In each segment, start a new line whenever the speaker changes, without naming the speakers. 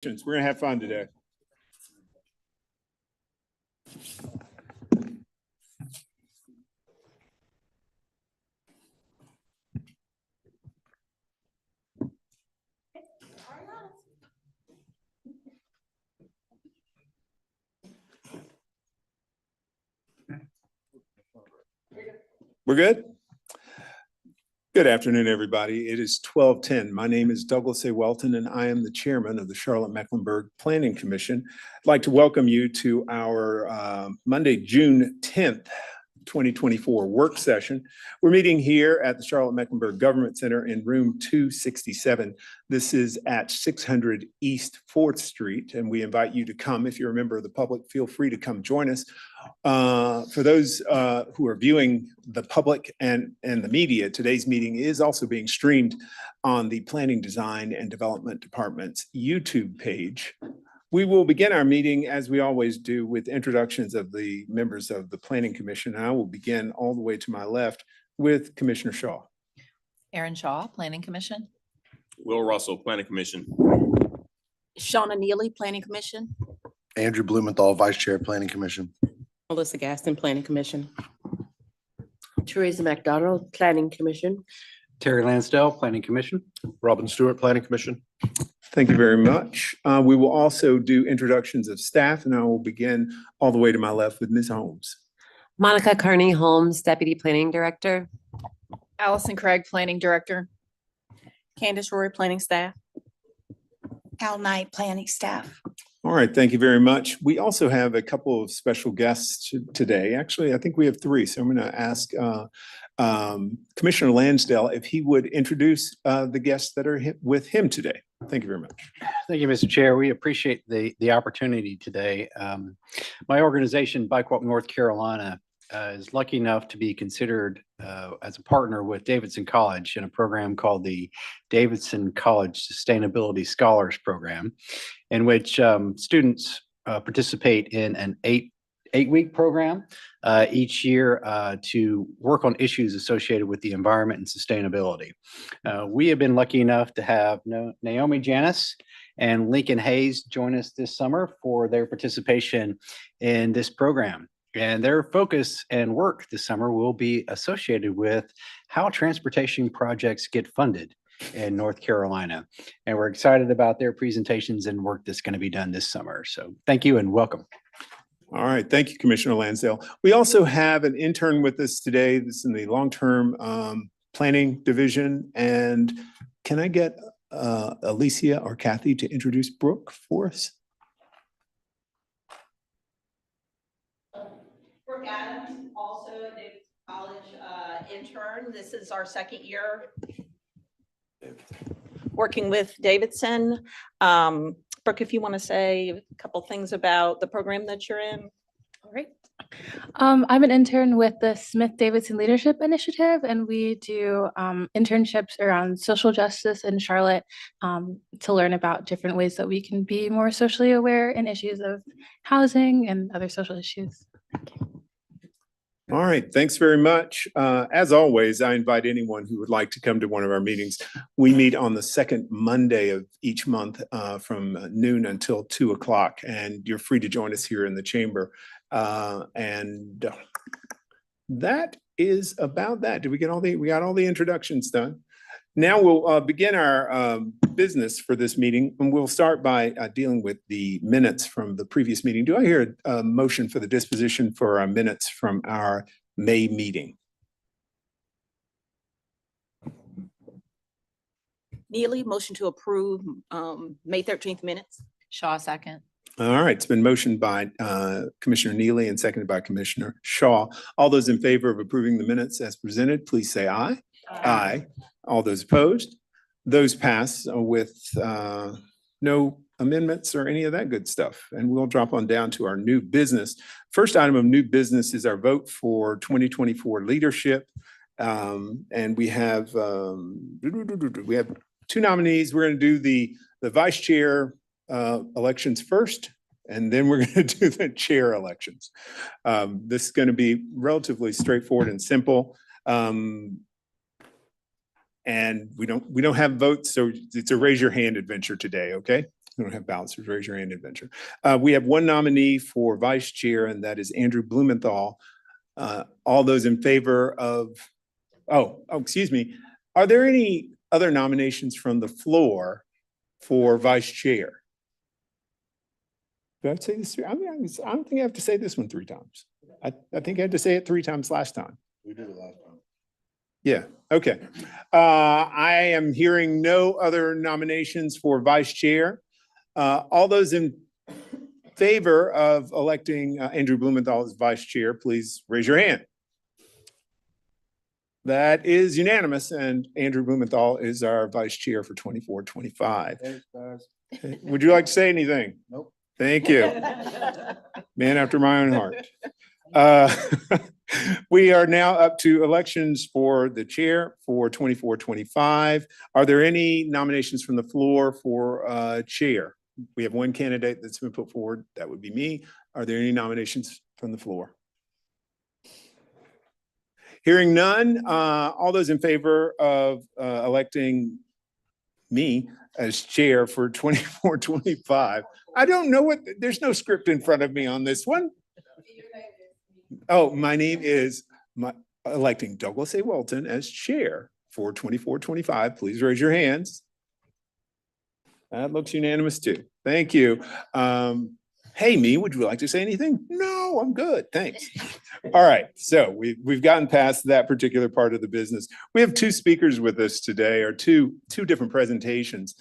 We're gonna have fun today. We're good? Good afternoon, everybody. It is 12:10. My name is Douglas A. Welton, and I am the chairman of the Charlotte-Mecklenburg Planning Commission. I'd like to welcome you to our Monday, June 10th, 2024 work session. We're meeting here at the Charlotte-Mecklenburg Government Center in room 267. This is at 600 East 4th Street, and we invite you to come. If you're a member of the public, feel free to come join us. For those who are viewing the public and the media, today's meeting is also being streamed on the Planning, Design, and Development Department's YouTube page. We will begin our meeting, as we always do, with introductions of the members of the Planning Commission. I will begin all the way to my left with Commissioner Shaw.
Erin Shaw, Planning Commission.
Will Russell, Planning Commission.
Shauna Neely, Planning Commission.
Andrew Blumenthal, Vice Chair, Planning Commission.
Melissa Gaston, Planning Commission.
Teresa McDonald, Planning Commission.
Terry Lansdale, Planning Commission.
Robin Stewart, Planning Commission.
Thank you very much. We will also do introductions of staff, and I will begin all the way to my left with Ms. Holmes.
Monica Carney Holmes, Deputy Planning Director.
Allison Craig, Planning Director.
Candace Roy, Planning Staff.
Al Knight, Planning Staff.
All right, thank you very much. We also have a couple of special guests today. Actually, I think we have three. So I'm going to ask Commissioner Lansdale if he would introduce the guests that are with him today. Thank you very much.
Thank you, Mr. Chair. We appreciate the opportunity today. My organization, Bike Walk North Carolina, is lucky enough to be considered as a partner with Davidson College in a program called the Davidson College Sustainability Scholars Program, in which students participate in an eight-week program each year to work on issues associated with the environment and sustainability. We have been lucky enough to have Naomi Janis and Lincoln Hayes join us this summer for their participation in this program. And their focus and work this summer will be associated with how transportation projects get funded in North Carolina. And we're excited about their presentations and work that's going to be done this summer. So thank you and welcome.
All right, thank you, Commissioner Lansdale. We also have an intern with us today. This is in the long-term planning division. And can I get Alicia or Kathy to introduce Brooke for us?
Brooke Adams, also a Davidson College intern. This is our second year working with Davidson. Brooke, if you want to say a couple things about the program that you're in.
All right. I'm an intern with the Smith Davidson Leadership Initiative, and we do internships around social justice in Charlotte to learn about different ways that we can be more socially aware in issues of housing and other social issues.
All right, thanks very much. As always, I invite anyone who would like to come to one of our meetings. We meet on the second Monday of each month from noon until 2 o'clock, and you're free to join us here in the chamber. And that is about that. Did we get we got all the introductions done? Now we'll begin our business for this meeting, and we'll start by dealing with the minutes from the previous meeting. Do I hear a motion for the disposition for our minutes from our May meeting?
Neely, motion to approve May 13th minutes.
Shaw, second.
All right, it's been motioned by Commissioner Neely and seconded by Commissioner Shaw. All those in favor of approving the minutes as presented, please say aye. Aye. All those opposed? Those pass with no amendments or any of that good stuff. And we'll drop on down to our new business. First item of new business is our vote for 2024 leadership. And we have two nominees. We're going to do the vice chair elections first, and then we're going to do the chair elections. This is going to be relatively straightforward and simple. And we don't have votes, so it's a raise your hand adventure today, okay? We don't have bouncers. Raise your hand, adventure. We have one nominee for vice chair, and that is Andrew Blumenthal. All those in favor of, excuse me. Are there any other nominations from the floor for vice chair? Do I have to say this? I mean, I don't think I have to say this one 3 times. I think I had to say it 3 times last time.
We did it last time.
Yeah, okay. I am hearing no other nominations for vice chair. All those in favor of electing Andrew Blumenthal as vice chair, please raise your hand. That is unanimous, and Andrew Blumenthal is our vice chair for 24-25. Would you like to say anything?
Nope.
Thank you. Man after my own heart. We are now up to elections for the chair for 24-25. Are there any nominations from the floor for chair? We have one candidate that's been put forward. That would be me. Are there any nominations from the floor? Hearing none, all those in favor of electing me as chair for 24-25. I don't know what, there's no script in front of me on this one. Oh, my name is electing Douglas A. Walton as chair for 24-25. Please raise your hands. That looks unanimous too. Thank you. Hey, me, would you like to say anything? No, I'm good. Thanks. All right. So we've gotten past that particular part of the business. We have 2 speakers with us today, or two different presentations.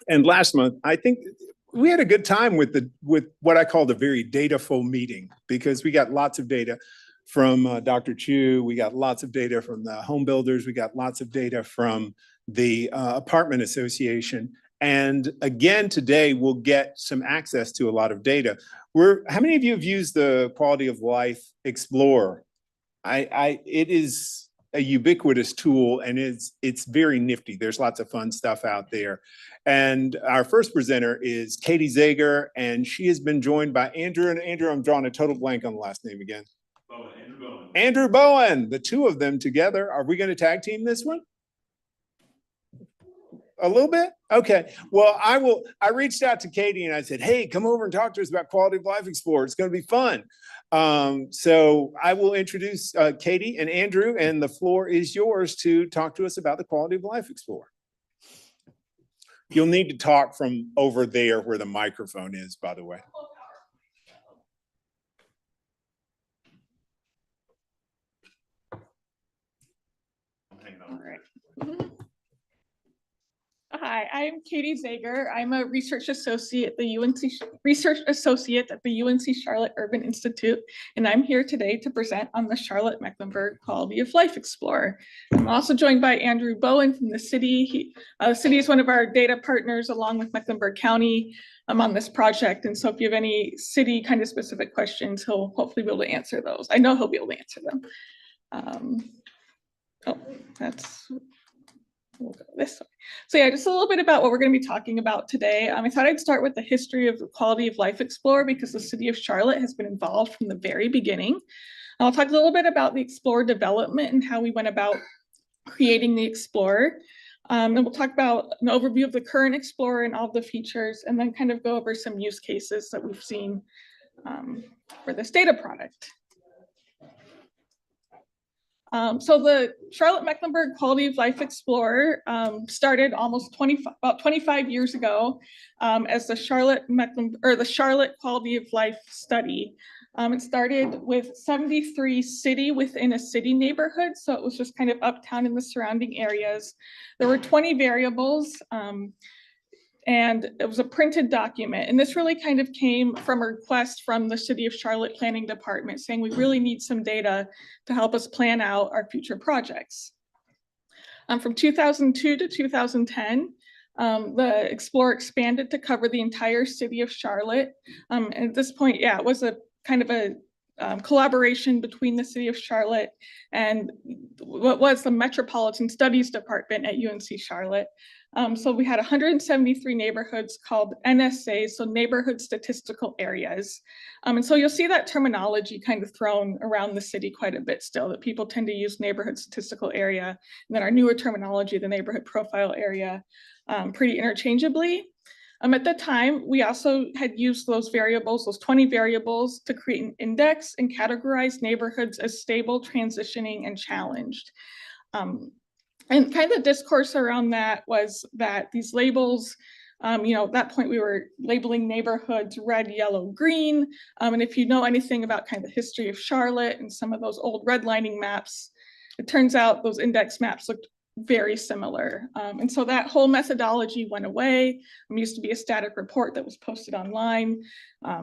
And last month, I think we had a good time with what I call the very data-full meeting, because we got lots of data from Dr. Chu. We got lots of data from the home builders. We got lots of data from the apartment association. And again, today we'll get some access to a lot of data. How many of you have used the Quality of Life Explorer? It is a ubiquitous tool, and it's very nifty. There's lots of fun stuff out there. And our first presenter is Katie Zager, and she has been joined by Andrew. And Andrew, I'm drawing a total blank on the last name again.
Andrew Bowen.
Andrew Bowen, the 2 of them together. Are we going to tag team this one? A little bit? Okay. Well, I reached out to Katie and I said, hey, come over and talk to us about Quality of Life Explorer. It's going to be fun. So I will introduce Katie and Andrew, and the floor is yours to talk to us about the Quality of Life Explorer. You'll need to talk from over there where the microphone is, by the way.
All right. Hi, I'm Katie Zager. I'm a research associate at the UNC Charlotte Urban Institute, and I'm here today to present on the Charlotte-Mecklenburg Quality of Life Explorer. I'm also joined by Andrew Bowen from the city. The city is one of our data partners along with Mecklenburg County on this project. And so if you have any city kind of specific questions, he'll hopefully be able to answer those. I know he'll be able to answer them. We'll go this way. So yeah, just a little bit about what we're going to be talking about today. I thought I'd start with the history of the Quality of Life Explorer, because the city of Charlotte has been involved from the very beginning. I'll talk a little bit about the Explorer development and how we went about creating the Explorer. And we'll talk about an overview of the current Explorer and all the features, and then kind of go over some use cases that we've seen for this data product. So the Charlotte-Mecklenburg Quality of Life Explorer started about 25 years ago as the Charlotte Quality of Life Study. It started with 73 city within a city neighborhood, so it was just kind of uptown in the surrounding areas. There were 20 variables, and it was a printed document. And this really kind of came from a request from the City of Charlotte Planning Department saying we really need some data to help us plan out our future projects. From 2002 to 2010, the Explorer expanded to cover the entire city of Charlotte. And at this point, yeah, it was a kind of a collaboration between the City of Charlotte and what was the Metropolitan Studies Department at UNC Charlotte. So we had 173 neighborhoods called NSAs, so neighborhood statistical areas. And so you'll see that terminology kind of thrown around the city quite a bit still, that people tend to use neighborhood statistical area, and then our newer terminology, the neighborhood profile area, pretty interchangeably. At the time, we also had used those variables, those 20 variables, to create an index and categorize neighborhoods as stable, transitioning, and challenged. And kind of discourse around that was that these labels, at that point we were labeling neighborhoods red, yellow, green. And if you know anything about kind of the history of Charlotte and some of those old redlining maps, it turns out those index maps looked very similar. And so that whole methodology went away. It used to be a static report that was posted online.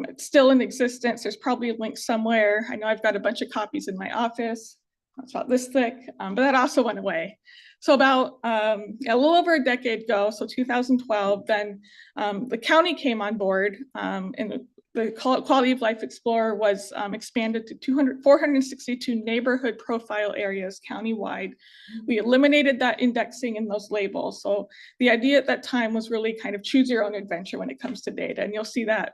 It's still in existence. There's probably a link somewhere. I know I've got a bunch of copies in my office. It's about this thick, but that also went away. So about a little over a decade ago, so 2012, then the county came on board, and the Quality of Life Explorer was expanded to 462 neighborhood profile areas countywide. We eliminated that indexing in those labels. So the idea at that time was really kind of choose your own adventure when it comes to data, and you'll see that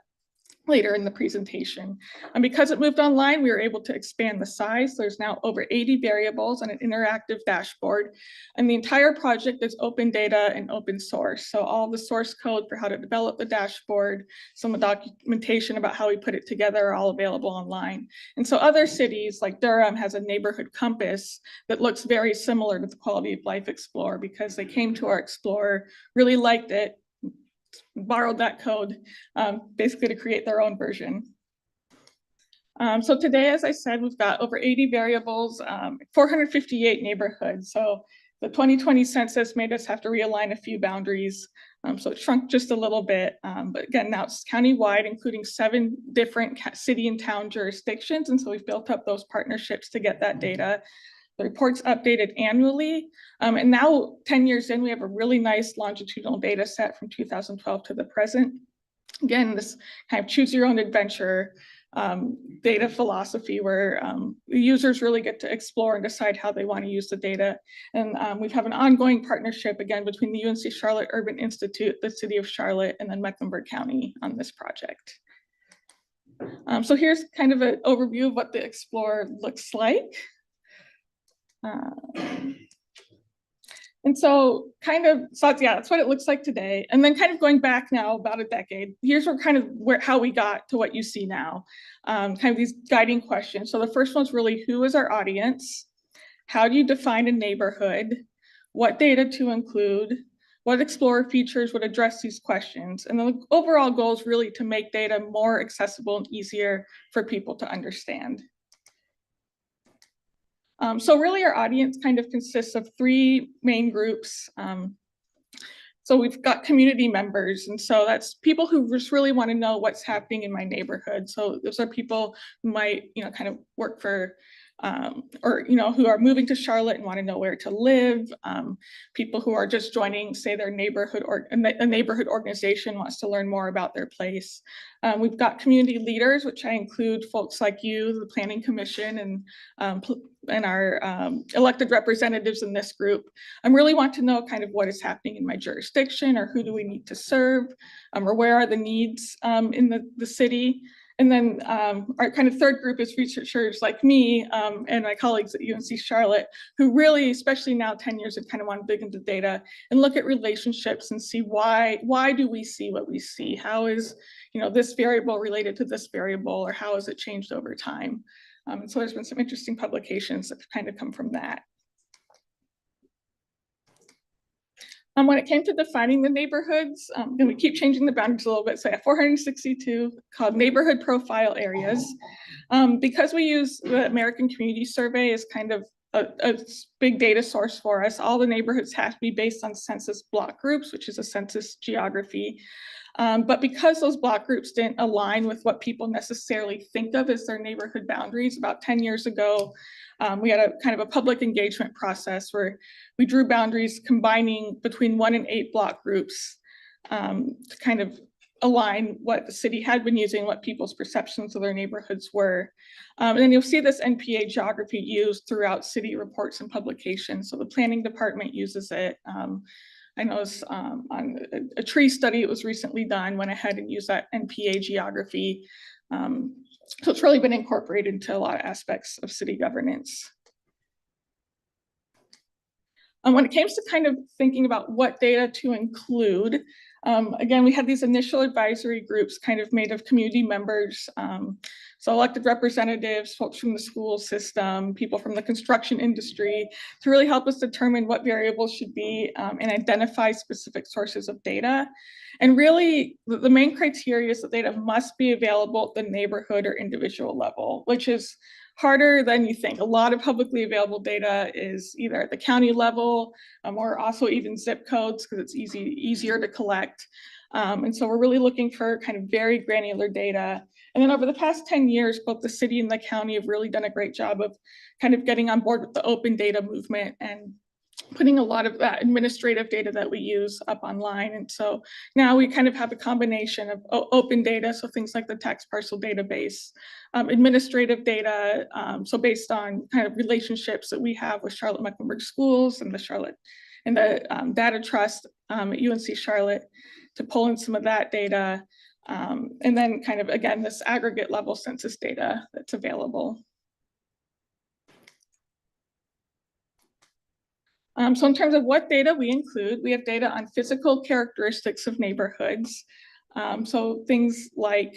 later in the presentation. And because it moved online, we were able to expand the size. There's now over 80 variables on an interactive dashboard. And the entire project is open data and open source. So all the source code for how to develop the dashboard, some of the documentation about how we put it together are all available online. And so other cities like Durham has a neighborhood compass that looks very similar to the Quality of Life Explorer because they came to our Explorer, really liked it, borrowed that code basically to create their own version. So today, as I said, we've got over 80 variables, 458 neighborhoods. So the 2020 census made us have to realign a few boundaries. So it shrunk just a little bit. But again, now it's countywide, including 7 different city and town jurisdictions. And so we've built up those partnerships to get that data. The report's updated annually. And now 10 years in, we have a really nice longitudinal data set from 2012 to the present. Again, this kind of choose your own adventure data philosophy where the users really get to explore and decide how they want to use the data. And we have an ongoing partnership, again, between the UNC Charlotte Urban Institute, the City of Charlotte, and then Mecklenburg County on this project. So here's kind of an overview of what the Explorer looks like. And so that's what it looks like today. And then kind of going back now about a decade, here's how we got to what you see now, kind of these guiding questions. So the first one's really, who is our audience? How do you define a neighborhood? What data to include? What Explorer features would address these questions? And the overall goal is really to make data more accessible and easier for people to understand. So really our audience kind of consists of 3 main groups. So we've got community members. And so that's people who just really want to know what's happening in my neighborhood. So those are people who might, kind of work for, or, who are moving to Charlotte and want to know where to live. People who are just joining, say, their neighborhood or a neighborhood organization wants to learn more about their place. We've got community leaders, which I include folks like you, the Planning Commission, and our elected representatives in this group. I really want to know kind of what is happening in my jurisdiction, or who do we need to serve, or where are the needs in the city. And then our kind of third group is researchers like me and my colleagues at UNC Charlotte, who really, especially now 10 years, have kind of want to dig into data and look at relationships and see why do we see what we see? How is this variable related to this variable, or how has it changed over time? And so there's been some interesting publications that kind of come from that. When it came to defining the neighborhoods, and we keep changing the boundaries a little bit, so I have 462 called neighborhood profile areas. Because we use the American Community Survey as kind of a big data source for us, all the neighborhoods have to be based on census block groups, which is a census geography. But because those block groups didn't align with what people necessarily think of as their neighborhood boundaries, about 10 years ago, we had a kind of a public engagement process where we drew boundaries combining between 1 and 8 block groups to kind of align what the city had been using, what people's perceptions of their neighborhoods were. And then you'll see this NPA geography used throughout city reports and publications. So the planning department uses it. I know on a tree study that was recently done, went ahead and used that NPA geography. So it's really been incorporated into a lot of aspects of city governance. When it comes to kind of thinking about what data to include, Again, we had these initial advisory groups kind of made of community members. So elected representatives, folks from the school system, people from the construction industry, to really help us determine what variables should be and identify specific sources of data. And really, the main criteria is that data must be available at the neighborhood or individual level, which is harder than you think. A lot of publicly available data is either at the county level or also even zip codes because it's easier to collect. And so we're really looking for kind of very granular data. And then over the past 10 years, both the city and the county have really done a great job of kind of getting on board with the open data movement and putting a lot of that administrative data that we use up online. And so now we kind of have a combination of open data, so things like the tax parcel database, administrative data, so based on kind of relationships that we have with Charlotte-Mecklenburg Schools and the Data Trust at UNC Charlotte to pull in some of that data. And then kind of, again, this aggregate level census data that's available. So in terms of what data we include, we have data on physical characteristics of neighborhoods. So things like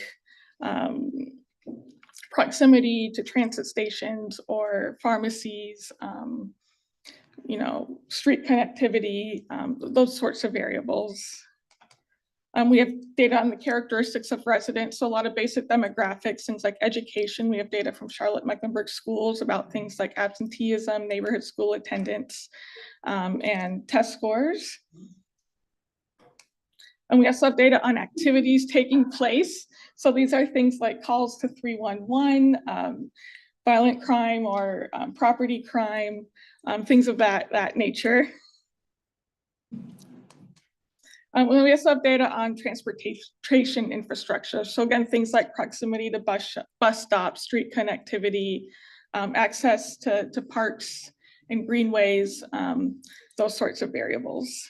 proximity to transit stations or pharmacies, street connectivity, those sorts of variables. We have data on the characteristics of residents, so a lot of basic demographics, things like education. We have data from Charlotte-Mecklenburg Schools about things like absenteeism, neighborhood school attendance, and test scores. And we also have data on activities taking place. So these are things like calls to 311, violent crime or property crime, things of that nature. We also have data on transportation infrastructure. So again, things like proximity to bus stops, street connectivity, access to parks and greenways, those sorts of variables.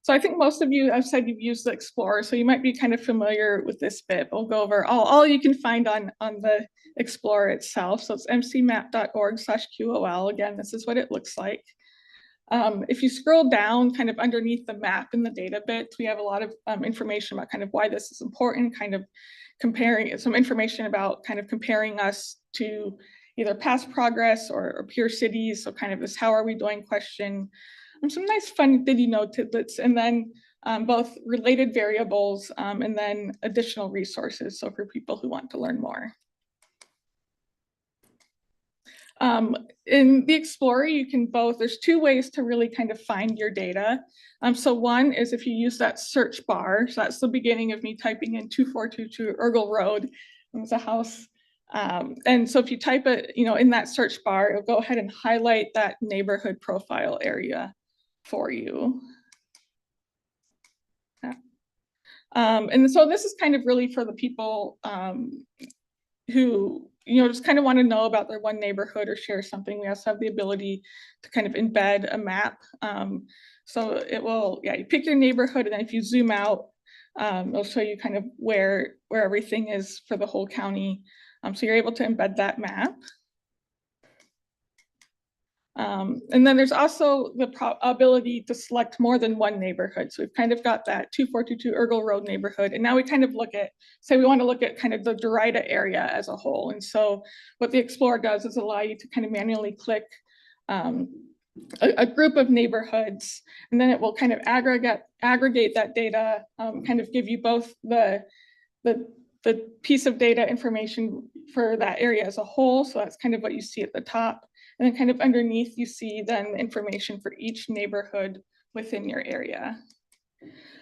So I think most of you, I've said you've used the Explorer, so you might be kind of familiar with this bit. We'll go over all you can find on the Explorer itself. So it's mcmap.org/QOL. Again, this is what it looks like. If you scroll down kind of underneath the map in the data bits, we have a lot of information about kind of why this is important, kind of comparing some information about kind of comparing us to either past progress or peer cities. So kind of this how are we doing question, some nice fun did you know tidbits, and then both related variables and then additional resources. So for people who want to learn more. In the Explorer, you can there's two ways to really kind of find your data. So one is if you use that search bar, so that's the beginning of me typing in 2422 Ergel Road, it's a house. And so if you type it, in that search bar, it'll go ahead and highlight that neighborhood profile area for you. Yeah. And so this is kind of really for the people who just kind of want to know about their one neighborhood or share something. We also have the ability to kind of embed a map. So it will, you pick your neighborhood, and then if you zoom out, it'll show you kind of where everything is for the whole county. So you're able to embed that map. And then there's also the ability to select more than one neighborhood. So we've kind of got that 2422 Ergel Road neighborhood. And now we kind of look at, say we want to look at kind of the Derrida area as a whole. And so what the Explorer does is allow you to kind of manually click a group of neighborhoods, and then it will kind of aggregate that data, kind of give you both the piece of data information for that area as a whole. So that's kind of what you see at the top. And then kind of underneath, you see then information for each neighborhood within your area.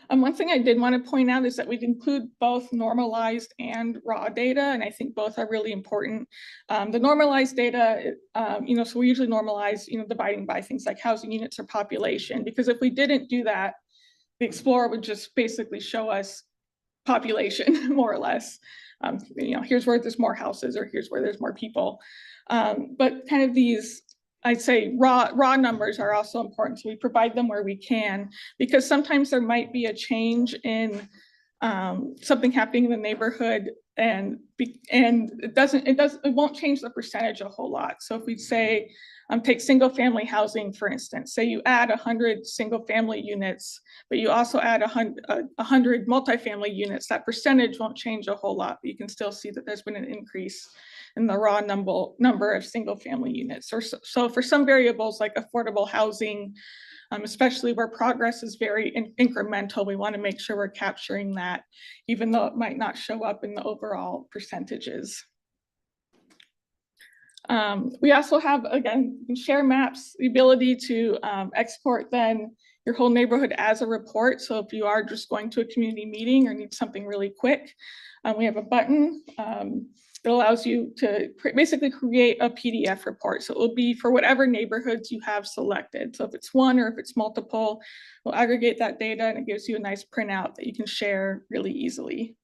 One thing I did want to point out is that we'd include both normalized and raw data, and I think both are really important. The normalized data, so we usually normalize, dividing by things like housing units or population, because if we didn't do that, the Explorer would just basically show us population, more or less. Here's where there's more houses, or here's where there's more people. But kind of these, I'd say raw numbers are also important. So we provide them where we can, because sometimes there might be a change in something happening in the neighborhood, and it won't change the percentage a whole lot. So if we say Take single family housing, for instance. Say you add 100 single family units, but you also add 100 multifamily units. That percentage won't change a whole lot, but you can still see that there's been an increase in the raw number of single family units. So for some variables like affordable housing, especially where progress is very incremental, we want to make sure we're capturing that, even though it might not show up in the overall percentages. We also have, again, share maps, the ability to export then your whole neighborhood as a report. So if you are just going to a community meeting or need something really quick, we have a button. It allows you to basically create a PDF report. So it will be for whatever neighborhoods you have selected. So if it's one or if it's multiple, we'll aggregate that data and it gives you a nice printout that you can share really easily.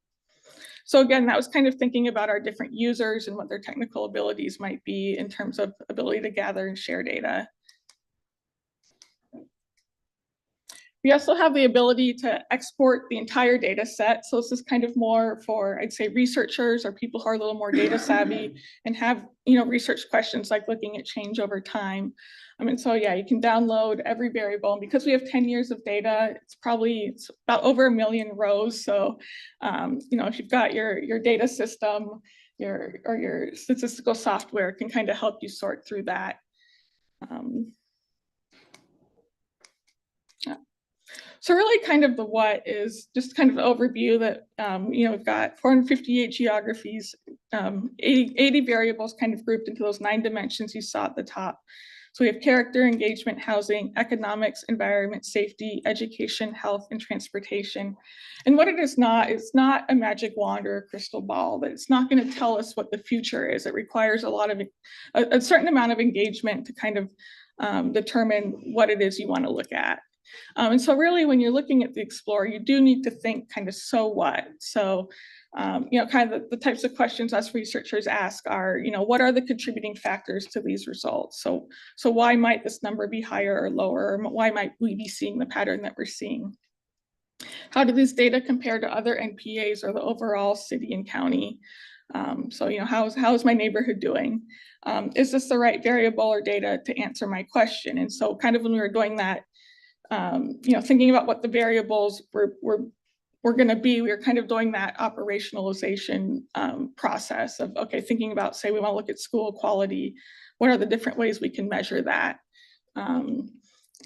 So again, that was kind of thinking about our different users and what their technical abilities might be in terms of ability to gather and share data. We also have the ability to export the entire data set. So this is kind of more for, I'd say, researchers or people who are a little more data savvy and have, research questions like looking at change over time. And so, yeah, you can download every variable. And because we have 10 years of data, it's about over 1 million rows. So, if you've got your data system, your statistical software can kind of help you sort through that. So really kind of the what is just kind of an overview that, we've got 458 geographies, 80 variables kind of grouped into those 9 dimensions you saw at the top. So we have character, engagement, housing, economics, environment, safety, education, health, and transportation. And what it is not, it's not a magic wand or a crystal ball, but it's not going to tell us what the future is. It requires a certain amount of engagement to kind of determine what it is you want to look at. And so really when you're looking at the Explorer, you do need to think kind of, so what? So, kind of the types of questions us researchers ask are, what are the contributing factors to these results? So why might this number be higher or lower? Or why might we be seeing the pattern that we're seeing? How do these data compare to other NPAs or the overall city and county? So, how is my neighborhood doing? Is this the right variable or data to answer my question? And so kind of when we were doing that, thinking about what the variables were going to be, we were kind of doing that operationalization process of, okay, thinking about, say, we want to look at school quality. What are the different ways we can measure that?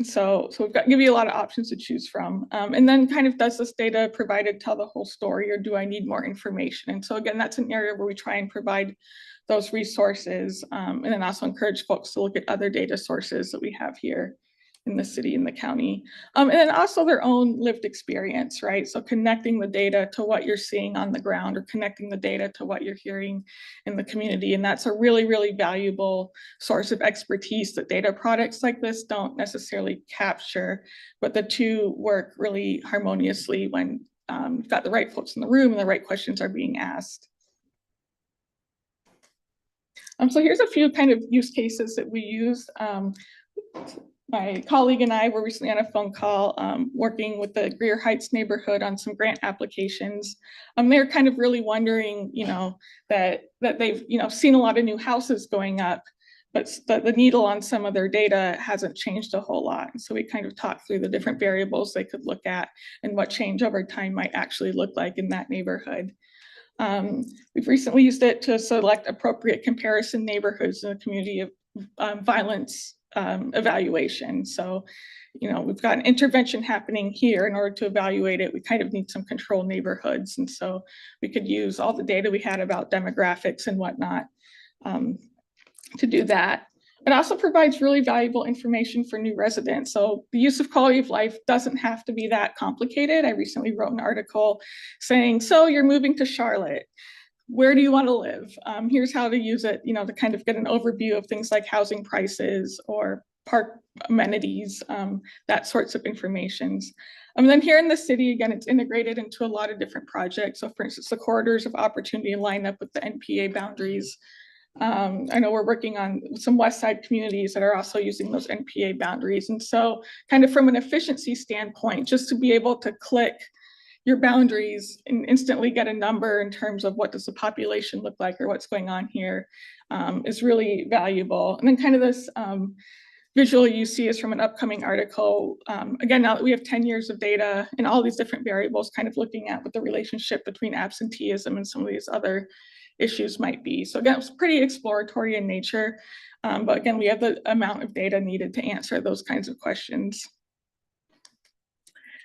So we've got, give you a lot of options to choose from. And then kind of, does this data provided tell the whole story, or do I need more information? And so again, that's an area where we try and provide those resources, and then also encourage folks to look at other data sources that we have here in the city and the county. And then also their own lived experience, right? So connecting the data to what you're seeing on the ground, or connecting the data to what you're hearing in the community. And that's a really, really valuable source of expertise that data products like this don't necessarily capture, but the two work really harmoniously when you've got the right folks in the room and the right questions are being asked. So here's a few kind of use cases that we used. My colleague and I were recently on a phone call working with the Greer Heights neighborhood on some grant applications. They're kind of really wondering, that they've, seen a lot of new houses going up, but the needle on some of their data hasn't changed a whole lot. And so we kind of talked through the different variables they could look at and what change over time might actually look like in that neighborhood. We've recently used it to select appropriate comparison neighborhoods in the community of violence evaluation. So, we've got an intervention happening here. In order to evaluate it, we kind of need some control neighborhoods. And so we could use all the data we had about demographics and whatnot to do that. It also provides really valuable information for new residents. So the use of quality of life doesn't have to be that complicated. I recently wrote an article saying, so you're moving to Charlotte. Where do you want to live? Here's how to use it, to kind of get an overview of things like housing prices or park amenities, that sorts of information. And then here in the city, again, it's integrated into a lot of different projects. So for instance, the corridors of opportunity line up with the NPA boundaries. I know we're working on some West Side communities that are also using those NPA boundaries. And so kind of from an efficiency standpoint, just to be able to click your boundaries and instantly get a number in terms of what does the population look like or what's going on here is really valuable. And then kind of this visual you see is from an upcoming article. Again, now that we have 10 years of data and all these different variables, kind of looking at what the relationship between absenteeism and some of these other issues might be. So again, it's pretty exploratory in nature. But again, we have the amount of data needed to answer those kinds of questions.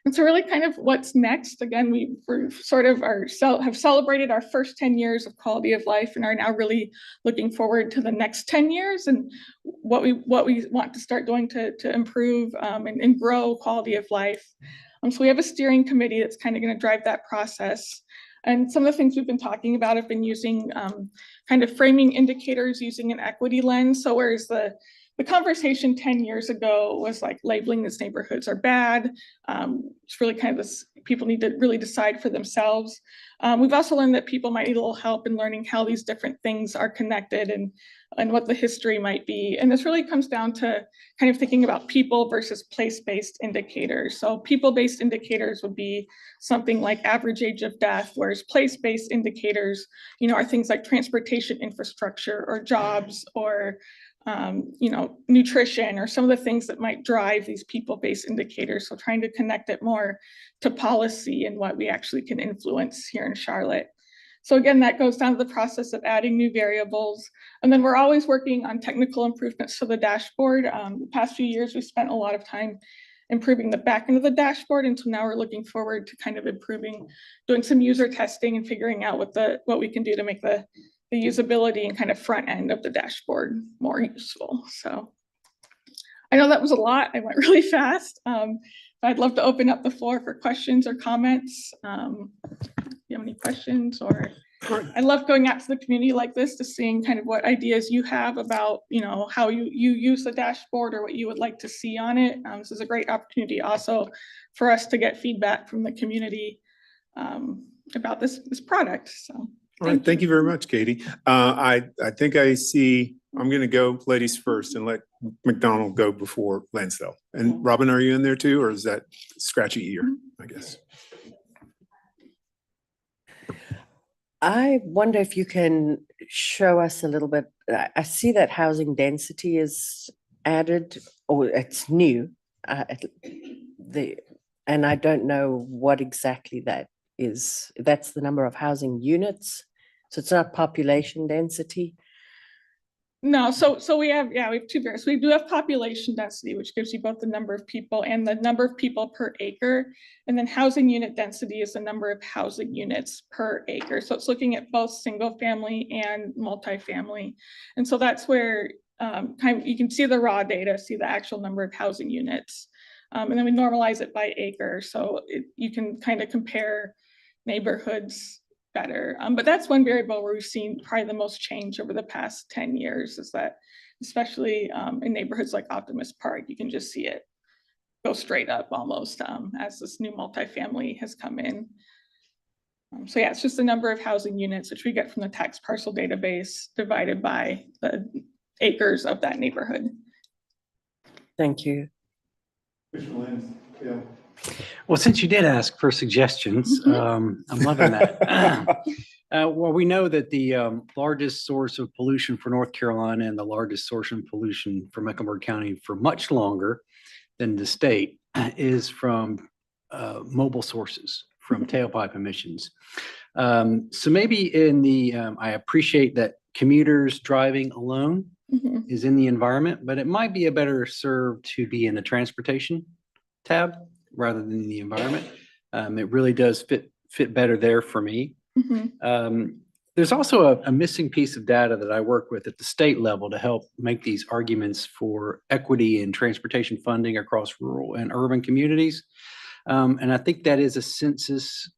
And so really kind of what's next, again, we're sort of have celebrated our first 10 years of quality of life and are now really looking forward to the next 10 years and what we want to start doing to improve and grow quality of life. So we have a steering committee that's kind of going to drive that process. And some of the things we've been talking about have been using kind of framing indicators using an equity lens. So whereas the conversation 10 years ago was like labeling these neighborhoods are bad. It's really kind of this, people need to really decide for themselves. We've also learned that people might need a little help in learning how these different things are connected and what the history might be. And this really comes down to kind of thinking about people versus place-based indicators. So people-based indicators would be something like average age of death, whereas place-based indicators, are things like transportation infrastructure or jobs or nutrition or some of the things that might drive these people-based indicators. So trying to connect it more to policy and what we actually can influence here in Charlotte. So again, that goes down to the process of adding new variables. And then we're always working on technical improvements to the dashboard. The past few years, we spent a lot of time improving the back end of the dashboard. And so now we're looking forward to kind of improving, doing some user testing and figuring out what we can do to make the usability and kind of front end of the dashboard more useful. So I know that was a lot. I went really fast. I'd love to open up the floor for questions or comments. If you have any questions, or I love going out to the community like this to seeing kind of what ideas you have about, how you use the dashboard or what you would like to see on it. This is a great opportunity also for us to get feedback from the community about this product. So.
All right, thank you very much, Katie. I think I see, I'm going to go ladies first and let McDonald go before Lansdale. And Robin, are you in there too, or is that scratchy ear, I guess?
I wonder if you can show us a little bit. I see that housing density is added, or it's new. And I don't know what exactly that is. That's the number of housing units. So it's not population density.
No, so we have two variables. We do have population density, which gives you both the number of people and the number of people per acre. And then housing unit density is the number of housing units per acre. So it's looking at both single family and multifamily. And so that's where you can see the raw data, see the actual number of housing units. And then we normalize it by acre. So you can kind of compare neighborhoods better. But that's one variable where we've seen probably the most change over the past 10 years is that, especially in neighborhoods like Optimus Park, you can just see it go straight up almost as this new multifamily has come in. So yeah, it's just the number of housing units, which we get from the tax parcel database divided by the acres of that neighborhood.
Thank you.
Well, since you did ask for suggestions, I'm loving that. Well, we know that the largest source of pollution for North Carolina and the largest source of pollution for Mecklenburg County for much longer than the state is from mobile sources, from tailpipe emissions. So maybe I appreciate that commuters driving alone is in the environment, but it might be a better served to be in the transportation tab rather than the environment. It really does fit better there for me. There's also a missing piece of data that I work with at the state level to help make these arguments for equity in transportation funding across rural and urban communities. And I think that is a census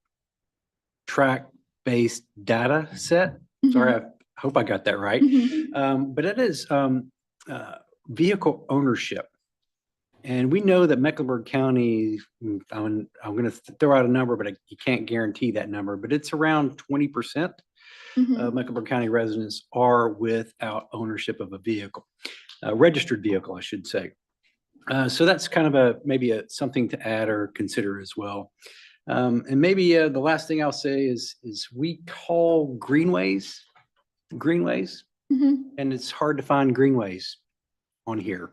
tract-based data set. Sorry, I hope I got that right. But it is vehicle ownership. And we know that Mecklenburg County, I'm going to throw out a number, but you can't guarantee that number, but it's around 20% of Mecklenburg County residents are without ownership of a vehicle, a registered vehicle, I should say. So that's kind of maybe something to add or consider as well. And maybe the last thing I'll say is we call greenways,
Mhm.
and it's hard to find greenways on here.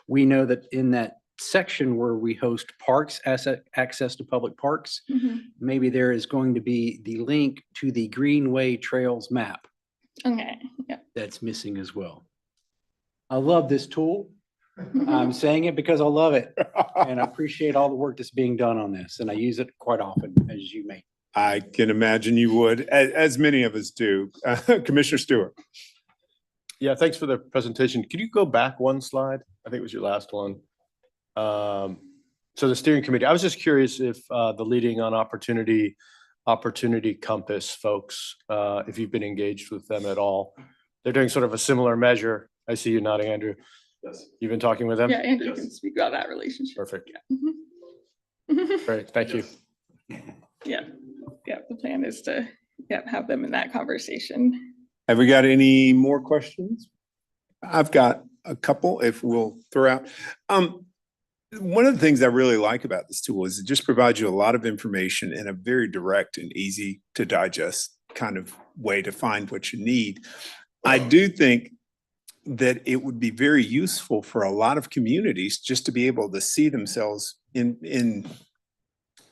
We know that in that section where we host parks, access to public parks,
Mhm.
maybe there is going to be the link to the Greenway Trails map
Okay, yeah.
that's missing as well. I love this tool. I'm saying it because I love it and I appreciate all the work that's being done on this, and I use it quite often, as you may.
I can imagine you would, as many of us do. Commissioner Stewart.
Yeah, thanks for the presentation. Could you go back one slide? I think it was your last one. So the steering committee, I was just curious if the Leading on Opportunity Compass folks, if you've been engaged with them at all. They're doing sort of a similar measure. I see you nodding, Andrew.
Yes.
You've been talking with them?
Yeah, Andrew
Yes.
can speak about that relationship.
Perfect.
Mhm.
Great, thank you.
Yeah, yeah, the plan is to, yeah, have them in that conversation.
Have we got any more questions? I've got a couple if we'll throw out. One of the things I really like about this tool is it just provides you a lot of information in a very direct and easy to digest kind of way to find what you need. I do think that it would be very useful for a lot of communities just to be able to see themselves in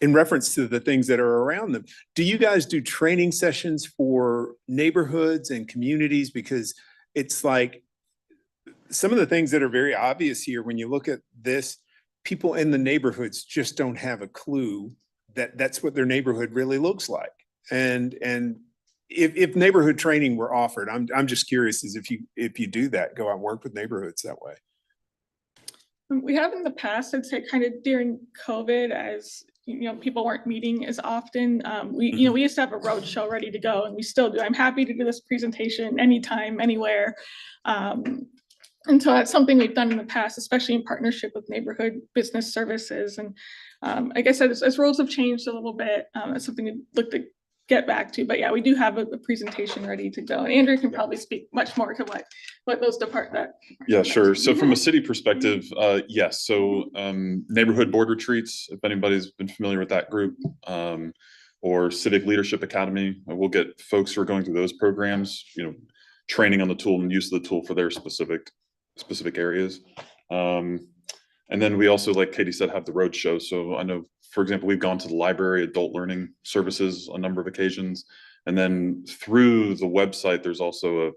reference to the things that are around them. Do you guys do training sessions for neighborhoods and communities? Because it's like some of the things that are very obvious here, when you look at this, people in the neighborhoods just don't have a clue that that's what their neighborhood really looks like. And if neighborhood training were offered, I'm just curious as if you do that, go out and work with neighborhoods that way.
We have in the past, I'd say kind of during COVID, as people weren't meeting as often. We used to have a road show ready to go, and we still do. I'm happy to do this presentation anytime, anywhere. And so that's something we've done in the past, especially in partnership with neighborhood business services. And I guess as roles have changed a little bit, it's something to look to get back to. But yeah, we do have a presentation ready to go. And Andrew can probably speak much more to what those departments.
Yeah, sure. So from a city perspective, yes. So neighborhood board retreats, if anybody's been familiar with that group, or Civic Leadership Academy, we'll get folks who are going through those programs, training on the tool and use of the tool for their specific areas. And then we also, like Katie said, have the road show. So I know, for example, we've gone to the library, adult learning services a number of occasions. And then through the website, there's also a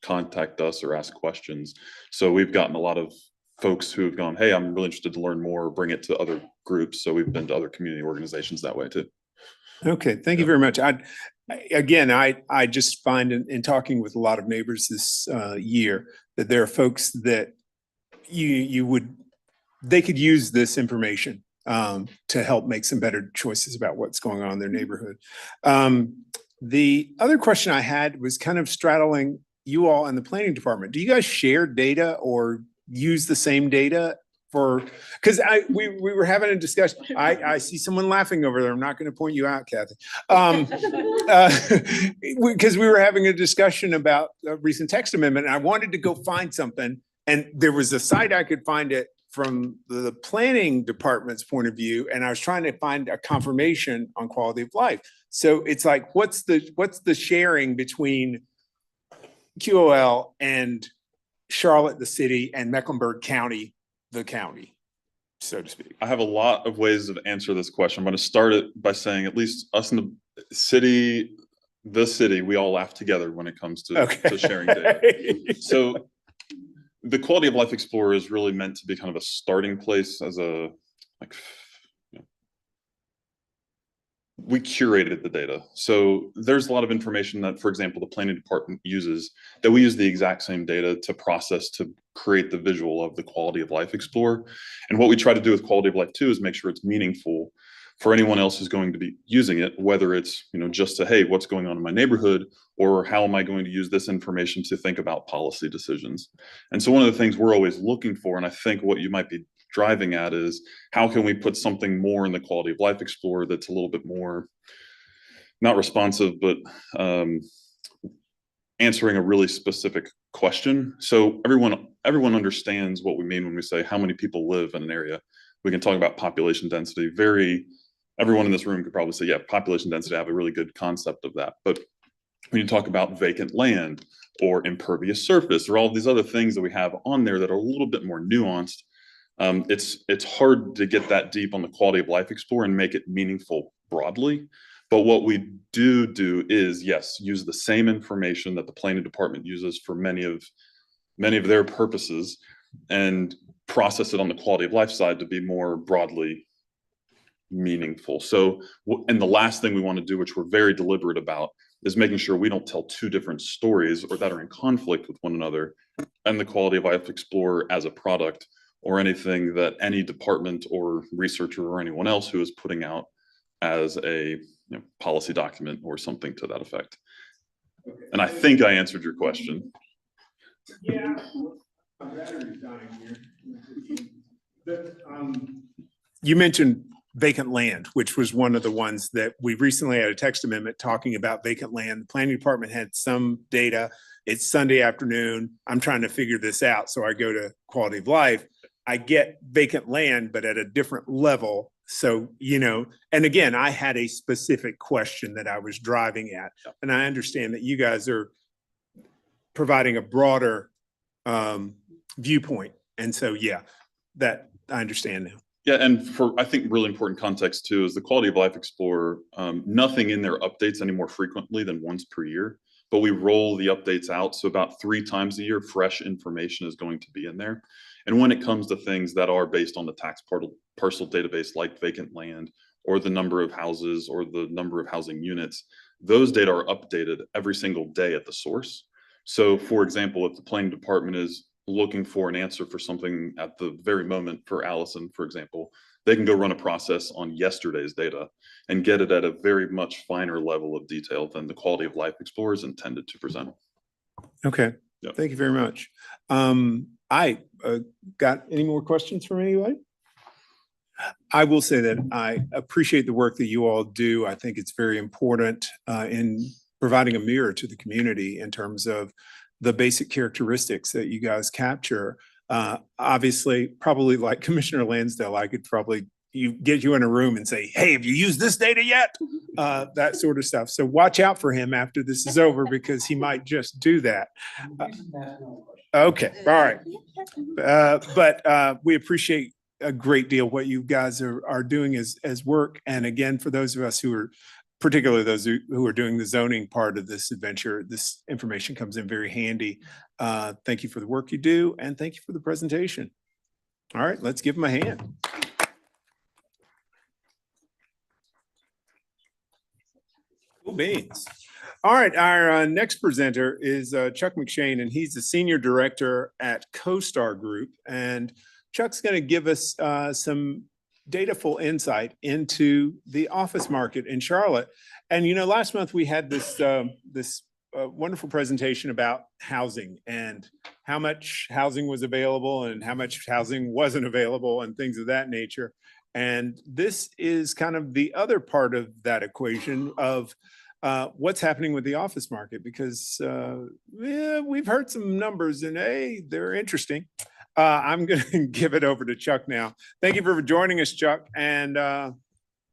contact us or ask questions. So we've gotten a lot of folks who have gone, hey, I'm really interested to learn more, bring it to other groups. So we've been to other community organizations that way too.
Okay, thank you very much. I just find in talking with a lot of neighbors this year that there are folks that they could use this information to help make some better choices about what's going on in their neighborhood. The other question I had was kind of straddling you all in the planning department. Do you guys share data or use the same data because we were having a discussion. I see someone laughing over there. I'm not going to point you out, Kathy. Because we were having a discussion about a recent text amendment, and I wanted to go find something, and there was a site I could find it from the planning department's point of view, and I was trying to find a confirmation on quality of life. So it's like, what's the sharing between QOL and Charlotte, the city, and Mecklenburg County, the county, so to speak?
I have a lot of ways to answer this question. I'm going to start it by saying at least us in the city, we all laugh together when it comes to sharing data. So the Quality of Life Explorer is really meant to be kind of a starting place as we curated the data. So there's a lot of information that, for example, the planning department uses that we use the exact same data to process to create the visual of the Quality of Life Explorer. And what we try to do with Quality of Life too is make sure it's meaningful for anyone else who's going to be using it, whether it's, just to, hey, what's going on in my neighborhood, or how am I going to use this information to think about policy decisions? And so one of the things we're always looking for, and I think what you might be driving at, is how can we put something more in the Quality of Life Explorer that's a little bit more, not responsive, but answering a really specific question. So everyone understands what we mean when we say how many people live in an area. We can talk about population density very everyone in this room could probably say, yeah, population density, I have a really good concept of that. But when you talk about vacant land or impervious surface or all these other things that we have on there that are a little bit more nuanced, it's hard to get that deep on the quality of life explorer and make it meaningful broadly. But what we do is, yes, use the same information that the planning department uses for many of their purposes and process it on the quality of life side to be more broadly meaningful. So, and the last thing we want to do, which we're very deliberate about, is making sure we don't tell two different stories or that are in conflict with one another and the quality of life explorer as a product or anything that any department or researcher or anyone else who is putting out as a policy document or something to that effect. And I think I answered your question.
Yeah. My battery's dying here. But, you mentioned vacant land, which was one of the ones that we recently had a text amendment talking about vacant land. The planning department had some data. It's Sunday afternoon. I'm trying to figure this out. So I go to quality of life. I get vacant land, but at a different level. So, and again, I had a specific question that I was driving at, and I understand that you guys are providing a broader viewpoint. And so, yeah, that I understand now.
Yeah, and for, I think, really important context too, is the quality of life explorer, nothing in there updates any more frequently than once per year, but we roll the updates out. So about 3 times a year, fresh information is going to be in there. And when it comes to things that are based on the tax parcel database, like vacant land or the number of houses or the number of housing units, those data are updated every single day at the source. So for example, if the planning department is looking for an answer for something at the very moment for Allison, for example, they can go run a process on yesterday's data and get it at a very much finer level of detail than the quality of life explorer is intended to present.
Okay.
Yep.
Thank you very much. I got any more questions from anybody? I will say that I appreciate the work that you all do. I think it's very important in providing a mirror to the community in terms of the basic characteristics that you guys capture. Obviously, probably like Commissioner Lansdale, I could probably get you in a room and say, hey, have you used this data yet? That sort of stuff. So watch out for him after this is over because he might just do that. Okay, all right. But we appreciate a great deal what you guys are doing as work. And again, for those of us who are, particularly those who are doing the zoning part of this adventure, this information comes in very handy. Thank you for the work you do, and thank you for the presentation. All right, let's give them a hand. Cool beans. All right, our next presenter is Chuck McShane, and he's the Senior Director at CoStar Group. And Chuck's going to give us some dataful insight into the office market in Charlotte. And last month we had this wonderful presentation about housing and how much housing was available and how much housing wasn't available and things of that nature. And this is kind of the other part of that equation of what's happening with the office market, because we've heard some numbers and hey, they're interesting. I'm going to give it over to Chuck now. Thank you for joining us, Chuck, and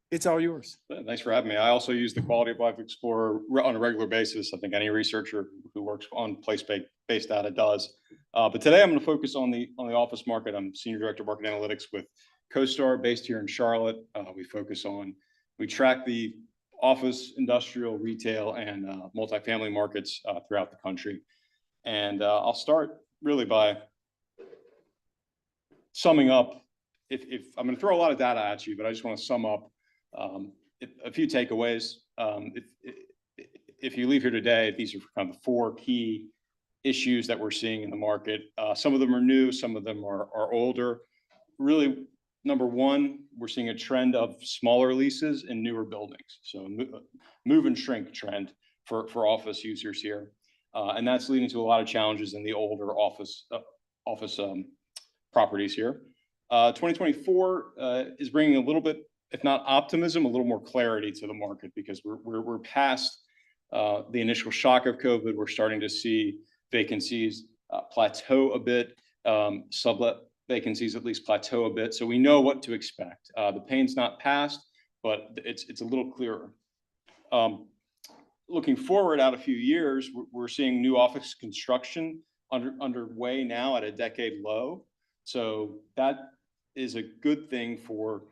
it's all yours.
Thanks for having me. I also use the Quality of Life Explorer on a regular basis. I think any researcher who works on place-based data does. But today I'm going to focus on the office market. I'm Senior Director of Market Analytics with CoStar, based here in Charlotte. We track the office, industrial, retail, and multifamily markets throughout the country. And I'll start really by summing up. If I'm going to throw a lot of data at you, but I just want to sum up a few takeaways. If you leave here today, these are kind of the 4 key issues that we're seeing in the market. Some of them are new, some of them are older. Really, number one, we're seeing a trend of smaller leases in newer buildings. So move and shrink trend for office users here. And that's leading to a lot of challenges in the older office properties here. 2024 is bringing a little bit, if not optimism, a little more clarity to the market, because we're past the initial shock of COVID. We're starting to see vacancies plateau a bit, sublet vacancies at least plateau a bit. So we know what to expect. The pain's not past, but it's a little clearer. Looking forward out a few years, we're seeing new office construction underway now at a decade low. So that is a good thing for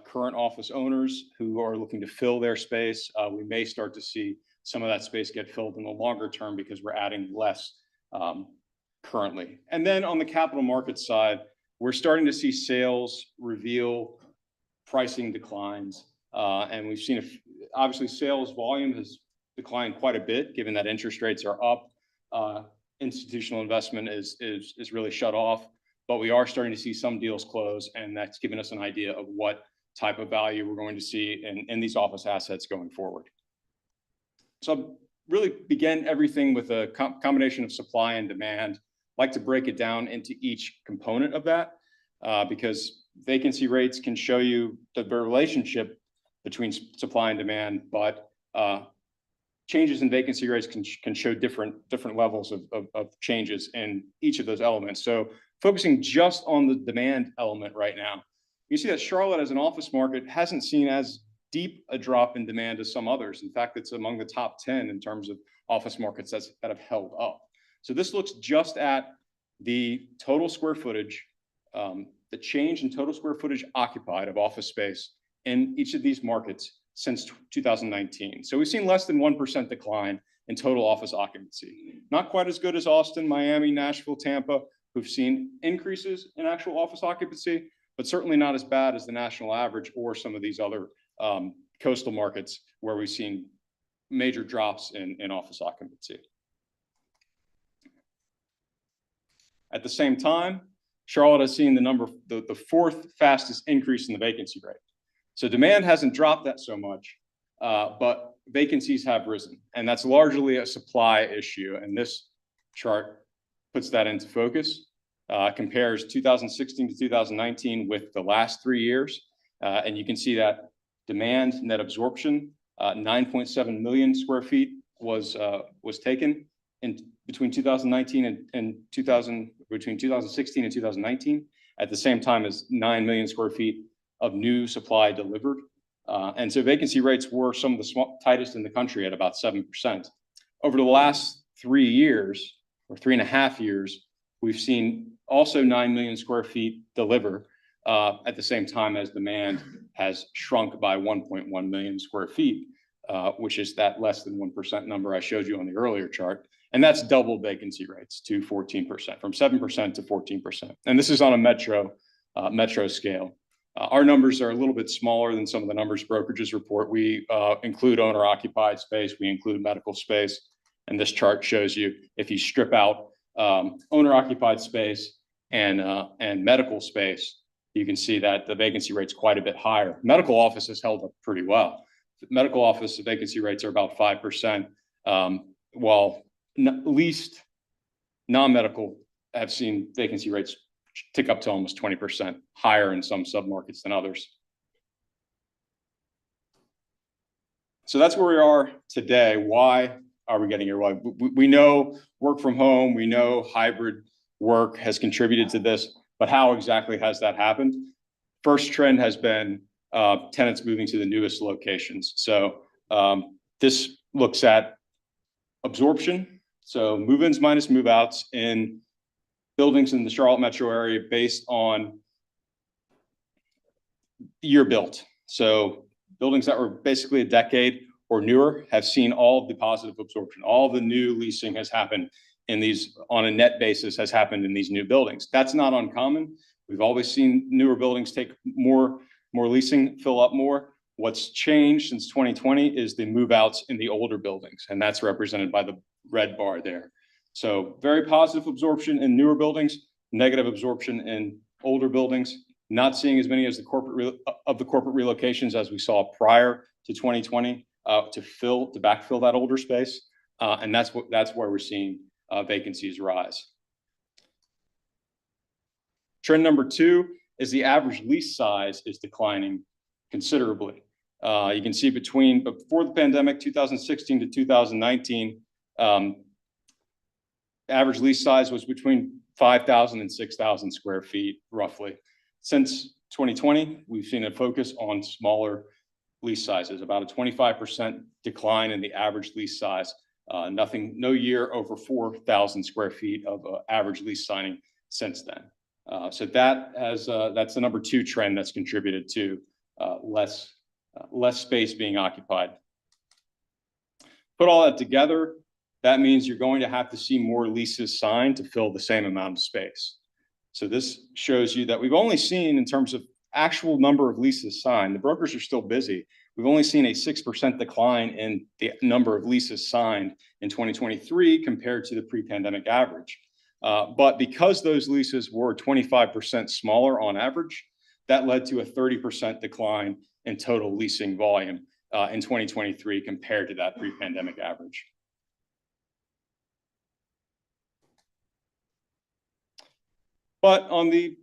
current office owners who are looking to fill their space. We may start to see some of that space get filled in the longer term because we're adding less currently. And then on the capital markets side, we're starting to see sales reveal pricing declines. And we've seen, obviously, sales volume has declined quite a bit, given that interest rates are up. Institutional investment is really shut off, but we are starting to see some deals close, and that's given us an idea of what type of value we're going to see in these office assets going forward. So really begin everything with a combination of supply and demand. I like to break it down into each component of that because vacancy rates can show you the relationship between supply and demand, but changes in vacancy rates can show different levels of changes in each of those elements. So focusing just on the demand element right now, you see that Charlotte as an office market hasn't seen as deep a drop in demand as some others. In fact, it's among the top 10 in terms of office markets that have held up. So this looks just at the total square footage, the change in total square footage occupied of office space in each of these markets since 2019. So we've seen less than 1% decline in total office occupancy. Not quite as good as Austin, Miami, Nashville, Tampa, who've seen increases in actual office occupancy, but certainly not as bad as the national average or some of these other coastal markets where we've seen major drops in office occupancy. At the same time, Charlotte has seen the fourth fastest increase in the vacancy rate. So demand hasn't dropped that so much, but vacancies have risen, and that's largely a supply issue. And this chart puts that into focus, compares 2016 to 2019 with the last 3 years. And you can see that demand net absorption, 9.7 million square feet was taken in between 2019 and between 2016 and 2019, at the same time as 9 million square feet of new supply delivered. And so vacancy rates were some of the tightest in the country at about 7%. Over the last 3 years, or 3.5 years, we've seen also 9 million square feet deliver at the same time as demand has shrunk by 1.1 million square feet, which is that less than 1% number I showed you on the earlier chart. And that's double vacancy rates to 14%, from 7% to 14%. And this is on a metro scale. Our numbers are a little bit smaller than some of the numbers brokerages report. We include owner-occupied space, we include medical space, and this chart shows you if you strip out owner-occupied space and medical space, you can see that the vacancy rate's quite a bit higher. Medical office has held up pretty well. Medical office vacancy rates are about 5%, while least non-medical have seen vacancy rates tick up to almost 20%, higher in some submarkets than others. So that's where we are today. Why are we getting here? Well, we know work from home, we know hybrid work has contributed to this, but how exactly has that happened? First trend has been tenants moving to the newest locations. So this looks at absorption, so move-ins minus move-outs in buildings in the Charlotte metro area based on year built. So buildings that were basically a decade or newer have seen all of the positive absorption. All the new leasing has happened in these, on a net basis, has happened in these new buildings. That's not uncommon. We've always seen newer buildings take more leasing, fill up more. What's changed since 2020 is the move-outs in the older buildings, and that's represented by the red bar there. So very positive absorption in newer buildings, negative absorption in older buildings. Not seeing as many as the corporate relocations as we saw prior to 2020 to backfill that older space, and that's where we're seeing vacancies rise. Trend number 2 is the average lease size is declining considerably. You can see before the pandemic, 2016 to 2019. Average lease size was between 5,000 and 6,000 square feet, roughly. Since 2020, we've seen a focus on smaller lease sizes, about a 25% decline in the average lease size. No year over 4,000 square feet of average lease signing since then. So that's the number 2 trend that's contributed to less space being occupied. Put all that together, that means you're going to have to see more leases signed to fill the same amount of space. So this shows you that we've only seen, in terms of actual number of leases signed, the brokers are still busy. We've only seen a 6% decline in the number of leases signed in 2023 compared to the pre-pandemic average. But because those leases were 25% smaller on average, that led to a 30% decline in total leasing volume in 2023 compared to that pre-pandemic average. But on the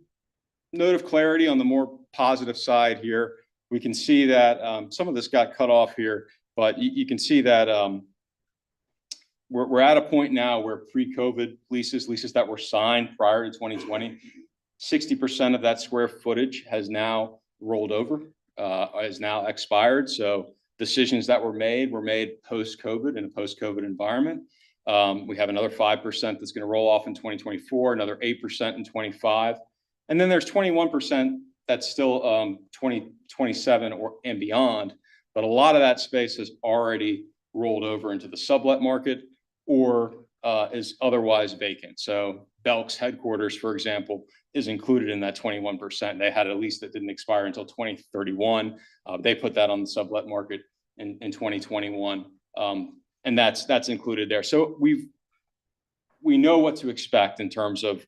note of clarity, on the more positive side here, we can see that some of this got cut off here, but you can see that we're at a point now where pre-COVID leases that were signed prior to 2020, 60% of that square footage has now rolled over, has now expired. So decisions that were made post-COVID, in a post-COVID environment. We have another 5% that's going to roll off in 2024, another 8% in 25. And then there's 21% that's still 2027 and beyond. But a lot of that space has already rolled over into the sublet market or is otherwise vacant. So Belk's headquarters, for example, is included in that 21%. They had a lease that didn't expire until 2031. They put that on the sublet market in 2021. And that's included there. So we know what to expect in terms of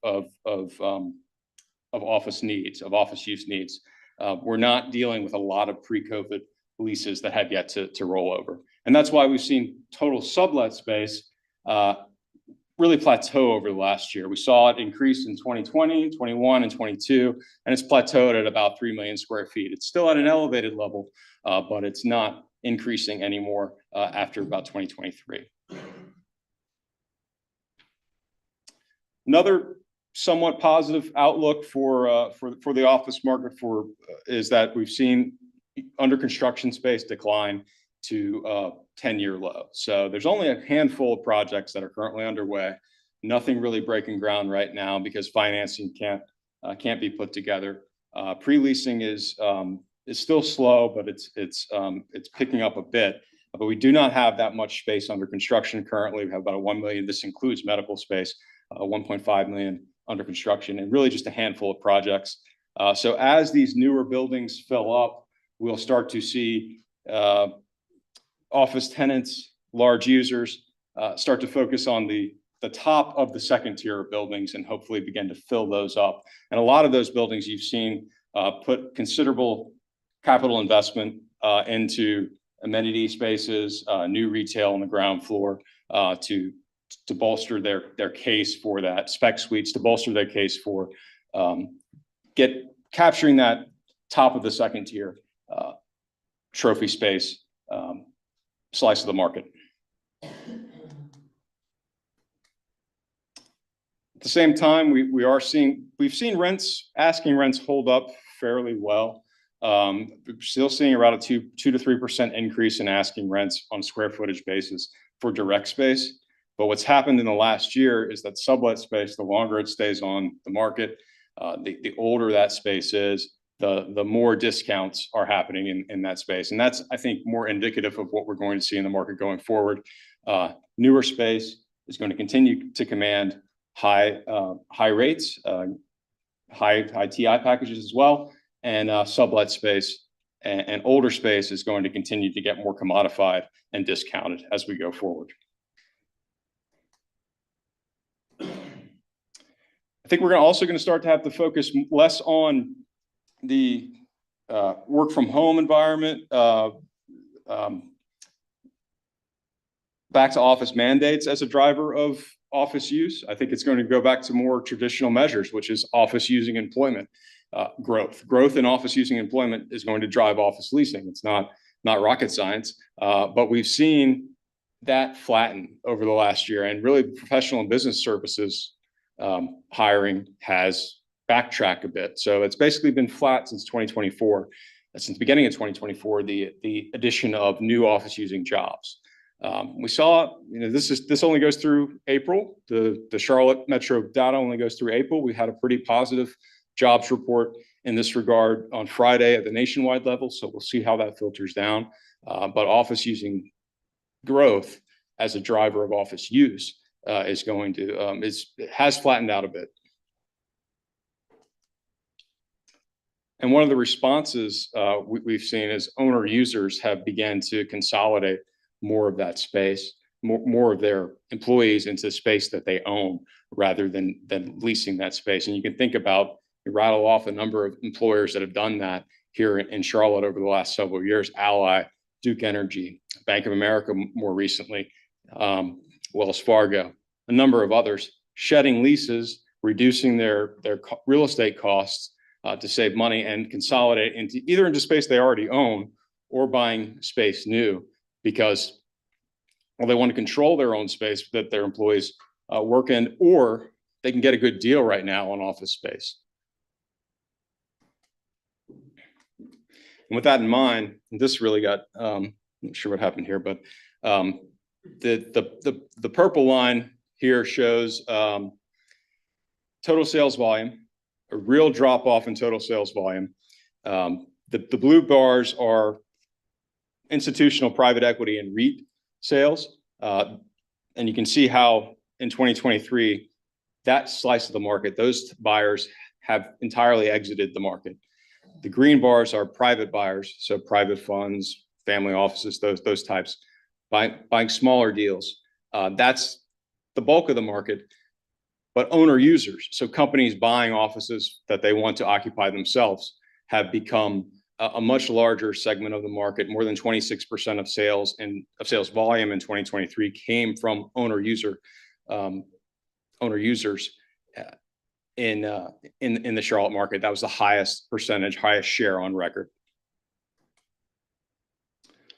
office needs, of office use needs. We're not dealing with a lot of pre-COVID leases that have yet to roll over. And that's why we've seen total sublet space really plateau over the last year. We saw it increase in 2020, 21, and 22, and it's plateaued at about 3 million square feet. It's still at an elevated level, but it's not increasing anymore after about 2023. Another somewhat positive outlook for the office market is that we've seen under construction space decline to 10-year low. So there's only a handful of projects that are currently underway. Nothing really breaking ground right now because financing can't be put together. Pre-leasing is still slow, but it's picking up a bit. But we do not have that much space under construction currently. We have about 1 million. This includes medical space, 1.5 million under construction, and really just a handful of projects. So as these newer buildings fill up, we'll start to see office tenants, large users, start to focus on the top of the second tier of buildings and hopefully begin to fill those up. And a lot of those buildings you've seen put considerable capital investment into amenity spaces, new retail on the ground floor to bolster their case for that, spec suites to bolster their case for capturing that top of the second tier trophy space slice of the market. At the same time, we've seen asking rents hold up fairly well. We're still seeing around a 2 to 3% increase in asking rents on square footage basis for direct space. But what's happened in the last year is that sublet space, the longer it stays on the market, the older that space is, the more discounts are happening in that space. And that's, I think, more indicative of what we're going to see in the market going forward. Newer space is going to continue to command high rates, high TI packages as well. And sublet space and older space is going to continue to get more commodified and discounted as we go forward. I think we're also going to start to have to focus less on the work from home environment, back to office mandates as a driver of office use. I think it's going to go back to more traditional measures, which is office using employment growth. Growth in office using employment is going to drive office leasing. It's not rocket science, but we've seen that flatten over the last year, and really professional and business services hiring has backtracked a bit. So it's basically been flat since 2024. since the beginning of 2024, the addition of new office using jobs. We saw, this only goes through April. The Charlotte Metro data only goes through April. We had a pretty positive jobs report in this regard on Friday at the nationwide level. So we'll see how that filters down. But office using growth as a driver of office use is going to, it has flattened out a bit. And one of the responses we've seen is owner users have begun to consolidate more of that space, more of their employees into space that they own rather than leasing that space. And you can think about, you rattle off a number of employers that have done that here in Charlotte over the last several years: Ally, Duke Energy, Bank of America more recently, Wells Fargo, a number of others, shedding leases, reducing their real estate costs to save money and consolidate into space they already own or buying space new because, well, they want to control their own space that their employees work in, or they can get a good deal right now on office space. And with that in mind, this really got, I'm not sure what happened here, but the purple line here shows total sales volume, a real drop off in total sales volume. The blue bars are institutional private equity and REIT sales. And you can see how in 2023, that slice of the market, those buyers have entirely exited the market. The green bars are private buyers, so private funds, family offices, those types, buying smaller deals. That's the bulk of the market. But owner users, so companies buying offices that they want to occupy themselves, have become a much larger segment of the market. More than 26% of sales and of sales volume in 2023 came from owner users in the Charlotte market. That was the highest percentage, highest share on record.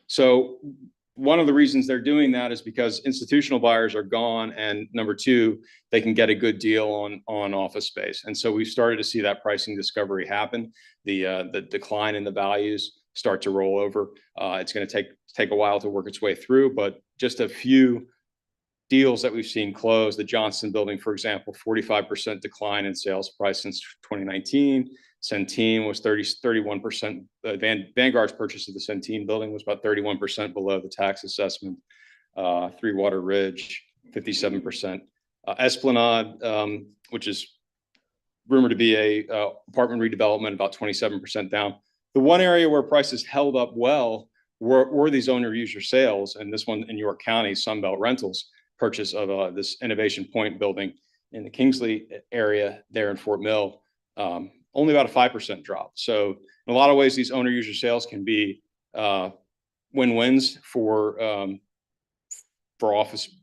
So one of the reasons they're doing that is because institutional buyers are gone, and number two, they can get a good deal on office space. And so we've started to see that pricing discovery happen. The decline in the values start to roll over. It's going to take a while to work its way through, but just a few deals that we've seen close. The Johnston building, for example, 45% decline in sales price since 2019. Centene was 31%. Vanguard's purchase of the Centene building was about 31% below the tax assessment. Three Water Ridge, 57%. Esplanade, which is rumored to be a apartment redevelopment, about 27% down. The one area where prices held up well were these owner user sales, and this one in York County, Sunbelt Rentals purchase of this Innovation Point building in the Kingsley area there in Fort Mill. Only about a 5% drop. So in a lot of ways, these owner user sales can be win-wins for office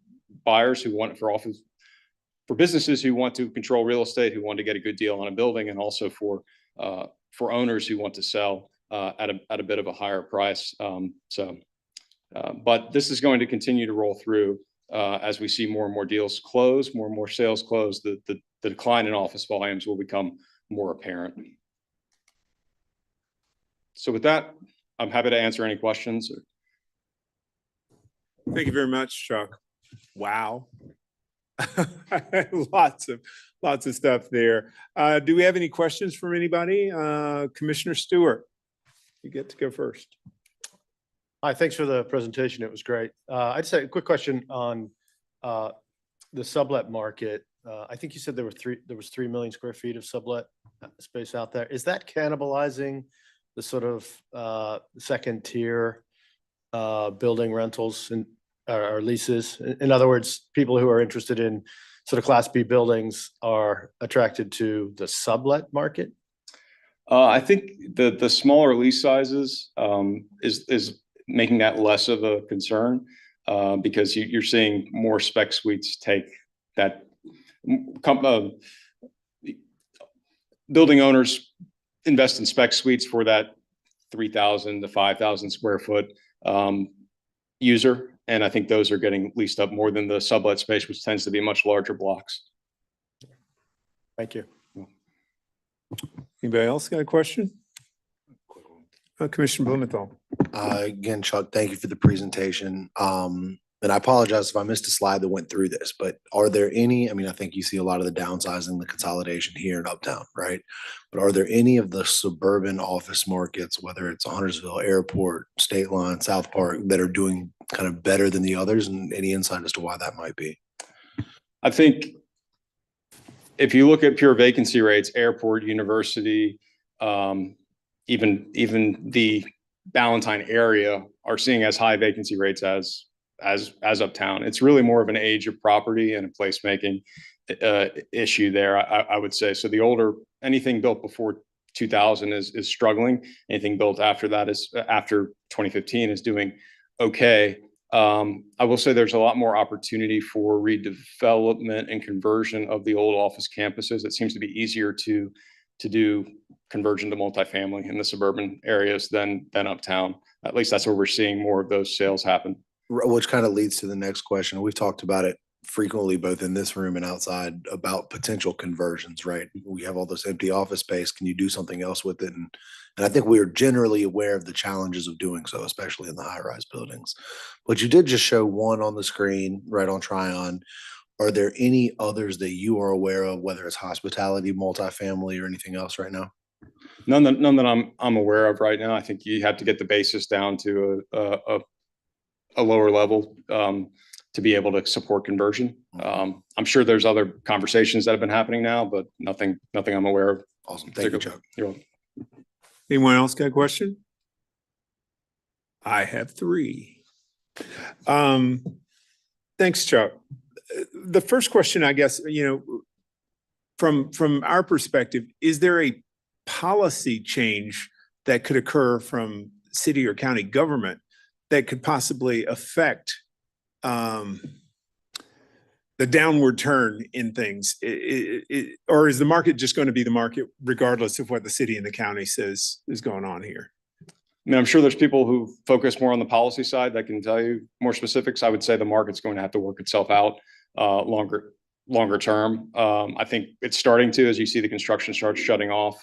buyers who want for businesses who want to control real estate, who want to get a good deal on a building, and also for owners who want to sell at a bit of a higher price. But this is going to continue to roll through as we see more and more deals close, more and more sales close. The decline in office volumes will become more apparent. So with that, I'm happy to answer any questions.
Thank you very much, Chuck. Wow. Lots of stuff there. Do we have any questions from anybody? Commissioner Stewart, you get to go first.
Hi, thanks for the presentation. It was great. I'd say a quick question on the sublet market. I think you said there was 3 million square feet of sublet space out there. Is that cannibalizing the sort of second tier building rentals or leases? In other words, people who are interested in sort of Class B buildings are attracted to the sublet market?
I think the smaller lease sizes is making that less of a concern because you're seeing more spec suites take that. Building owners invest in spec suites for that 3,000 to 5,000 square foot user. And I think those are getting leased up more than the sublet space, which tends to be much larger blocks.
Thank you.
Anybody else got a question? Commissioner Blumenthal.
Again, Chuck, thank you for the presentation. And I apologize if I missed a slide that went through this, but are there any, I mean, I think you see a lot of the downsizing, the consolidation here in Uptown, right? But are there any of the suburban office markets, whether it's Huntersville Airport, State Line, South Park, that are doing kind of better than the others, and any insight as to why that might be?
I think if you look at pure vacancy rates, airport, university, even the Ballantyne area are seeing as high vacancy rates as Uptown. It's really more of an age of property and a placemaking issue there, I would say. So the older, anything built before 2000 is struggling. Anything built after that is after 2015 is doing okay. I will say there's a lot more opportunity for redevelopment and conversion of the old office campuses. It seems to be easier to do conversion to multifamily in the suburban areas than Uptown. At least that's where we're seeing more of those sales happen.
Which kind of leads to the next question. We've talked about it frequently, both in this room and outside, about potential conversions, right? We have all this empty office space. Can you do something else with it? And I think we are generally aware of the challenges of doing so, especially in the high-rise buildings. But you did just show one on the screen, right on Tryon. Are there any others that you are aware of, whether it's hospitality, multifamily, or anything else right now?
None that I'm aware of right now. I think you have to get the basis down to a lower level to be able to support conversion. I'm sure there's other conversations that have been happening now, but nothing I'm aware of.
Awesome. Thank you, Chuck.
You're welcome.
Anyone else got a question? I have 3. Thanks, Chuck. The first question, I guess, from our perspective, is there a policy change that could occur from city or county government that could possibly affect the downward turn in things? Or is the market just going to be the market regardless of what the city and the county says is going on here?
I mean, I'm sure there's people who focus more on the policy side that can tell you more specifics. I would say the market's going to have to work itself out longer term. I think it's starting to, as you see the construction starts shutting off.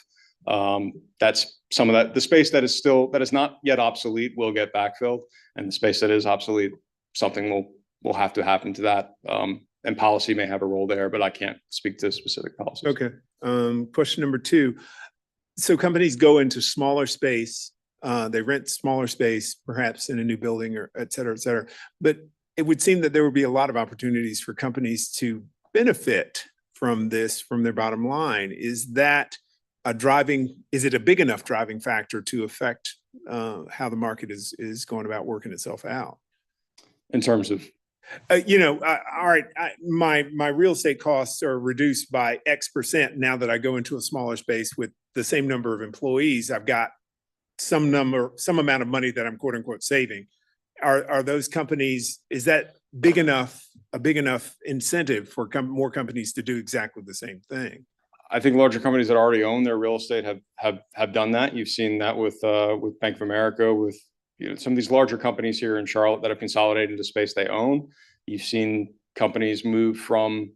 That's some of that. The space that is not yet obsolete will get backfilled, and the space that is obsolete, something will have to happen to that. And policy may have a role there, but I can't speak to specific policies.
Okay. Question number 2. So companies go into smaller space, they rent smaller space, perhaps in a new building or et cetera, but it would seem that there would be a lot of opportunities for companies to benefit from this, from their bottom line. Is that is it a big enough driving factor to affect how the market is going about working itself out?
In terms of?
All right, my real estate costs are reduced by X% now that I go into a smaller space with the same number of employees. I've got some amount of money that I'm quote unquote saving. Are those companies, is that a big enough incentive for more companies to do exactly the same thing?
I think larger companies that already own their real estate have done that. You've seen that with Bank of America, with some of these larger companies here in Charlotte that have consolidated into space they own. You've seen companies move from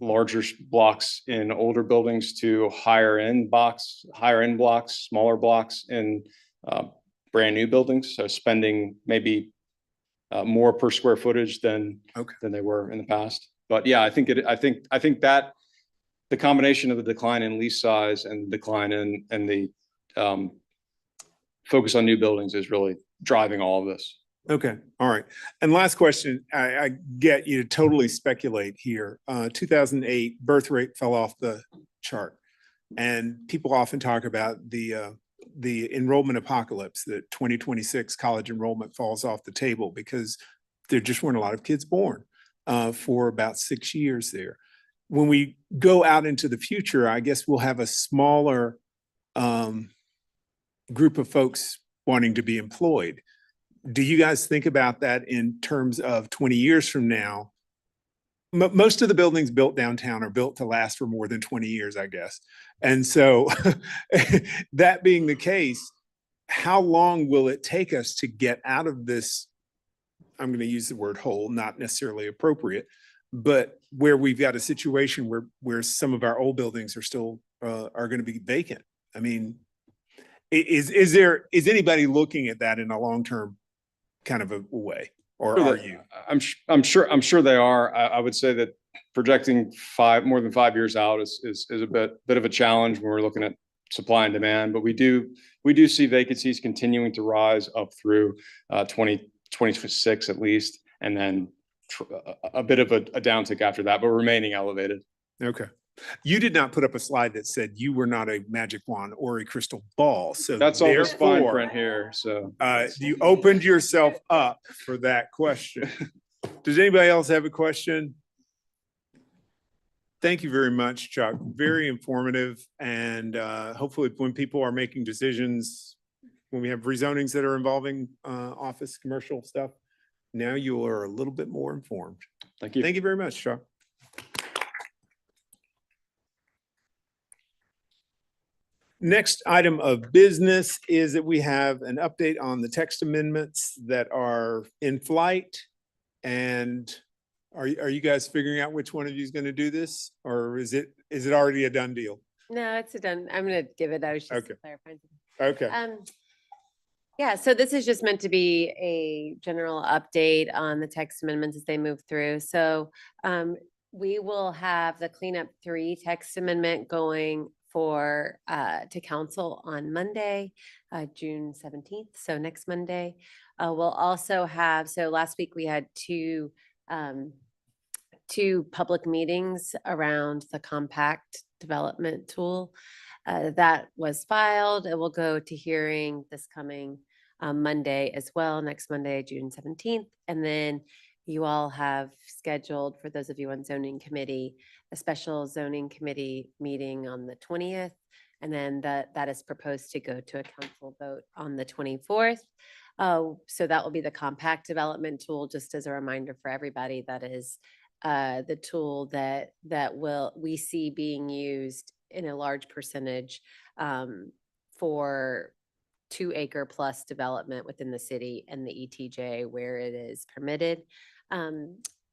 larger blocks in older buildings to higher end blocks, smaller blocks in brand new buildings. So spending maybe more per square footage than they were in the past. But yeah, I think that the combination of the decline in lease size and decline in the focus on new buildings is really driving all of this.
Okay. All right. And last question, I get you to totally speculate here. 2008 birth rate fell off the chart, and people often talk about the enrollment apocalypse, that 2026 college enrollment falls off the table because there just weren't a lot of kids born for about 6 years there. When we go out into the future, I guess we'll have a smaller group of folks wanting to be employed. Do you guys think about that in terms of 20 years from now? Most of the buildings built downtown are built to last for more than 20 years, I guess. And so that being the case, how long will it take us to get out of this? I'm going to use the word hole, not necessarily appropriate, but where we've got a situation where some of our old buildings are still are going to be vacant. I mean, Is anybody looking at that in a long-term kind of a way? Or
Sure
are
that-
you?
I'm sure they are. I would say that projecting more than 5 years out is a bit of a challenge when we're looking at supply and demand, but we do see vacancies continuing to rise up through 2026 at least, and then a bit of a downtick after that, but remaining elevated.
Okay. You did not put up a slide that said you were not a magic wand or a crystal ball. So
That's all this fine
therefore,
print here, so.
you opened yourself up for that question. Does anybody else have a question? Thank you very much, Chuck. Very informative. And hopefully when people are making decisions, when we have rezonings that are involving office, commercial stuff, now you are a little bit more informed.
Thank you.
Thank you very much, Chuck. Next item of business is that we have an update on the text amendments that are in flight. And are you guys figuring out which one of you is going to do this? Or is it already a done deal?
No, it's a done. I'm gonna give it. I was just
Okay.
clarifying.
Okay.
Yeah, so this is just meant to be a general update on the text amendments as they move through. So we will have the cleanup 3 text amendment going for to council on Monday, June 17th. So next Monday. We'll also have, so last week we had two public meetings around the compact development tool. That was filed. It will go to hearing this coming Monday as well, next Monday, June 17th. And then you all have scheduled, for those of you on zoning committee, a special zoning committee meeting on the 20th. And then that is proposed to go to a council vote on the 24th. So that will be the compact development tool, just as a reminder for everybody. That is the tool that we see being used in a large percentage for 2-acre plus development within the city and the ETJ where it is permitted.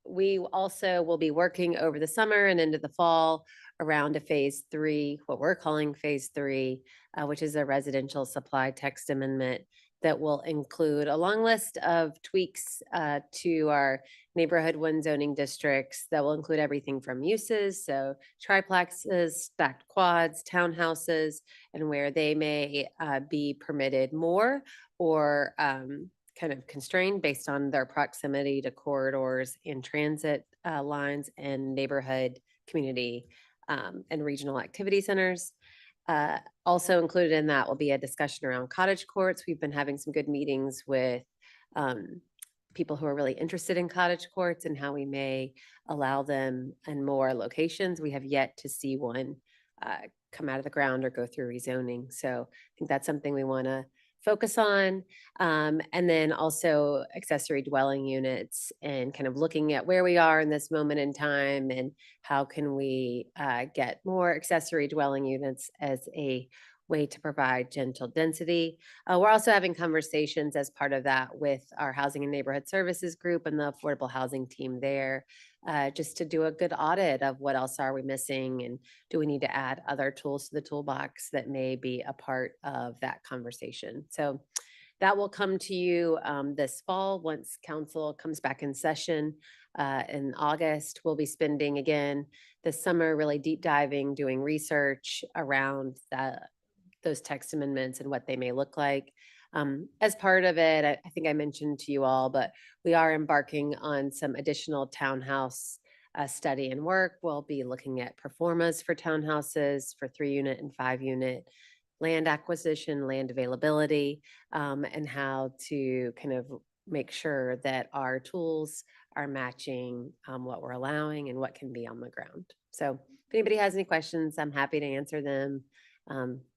We also will be working over the summer and into the fall around a phase 3, what we're calling phase 3, which is a residential supply text amendment that will include a long list of tweaks to our neighborhood 1 zoning districts that will include everything from uses, so triplexes, stacked quads, townhouses, and where they may be permitted more or kind of constrained based on their proximity to corridors and transit lines and neighborhood, community, and regional activity centers. Also included in that will be a discussion around cottage courts. We've been having some good meetings with people who are really interested in cottage courts and how we may allow them in more locations. We have yet to see one come out of the ground or go through rezoning. So I think that's something we want to focus on. And then also accessory dwelling units and kind of looking at where we are in this moment in time and how can we get more accessory dwelling units as a way to provide gentle density. We're also having conversations as part of that with our Housing and Neighborhood Services group and the affordable housing team there, just to do a good audit of what else are we missing and do we need to add other tools to the toolbox that may be a part of that conversation. So that will come to you this fall once council comes back in session in August. We'll be spending again this summer really deep diving, doing research around those text amendments and what they may look like. As part of it, I think I mentioned to you all, but we are embarking on some additional townhouse study and work. We'll be looking at performas for townhouses for 3-unit and 5-unit, land acquisition, land availability, and how to kind of make sure that our tools are matching what we're allowing and what can be on the ground. So if anybody has any questions, I'm happy to answer them.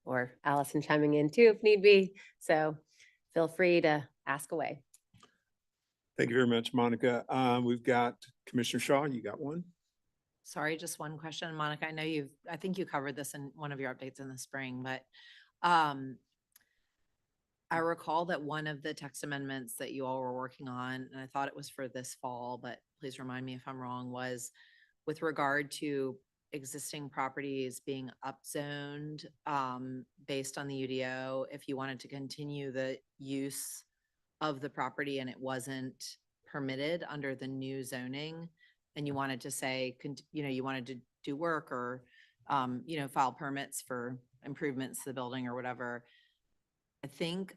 Or Allison chiming in too if need be. So feel free to ask away.
Thank you very much, Monica. We've got Commissioner Shaw. You got one?
Sorry, just one question. Monica, I think you covered this in one of your updates in the spring, but I recall that one of the text amendments that you all were working on, and I thought it was for this fall, but please remind me if I'm wrong, was with regard to existing properties being upzoned based on the UDO, if you wanted to continue the use of the property and it wasn't permitted under the new zoning, and you wanted to say, you wanted to do work or, file permits for improvements to the building or whatever. I think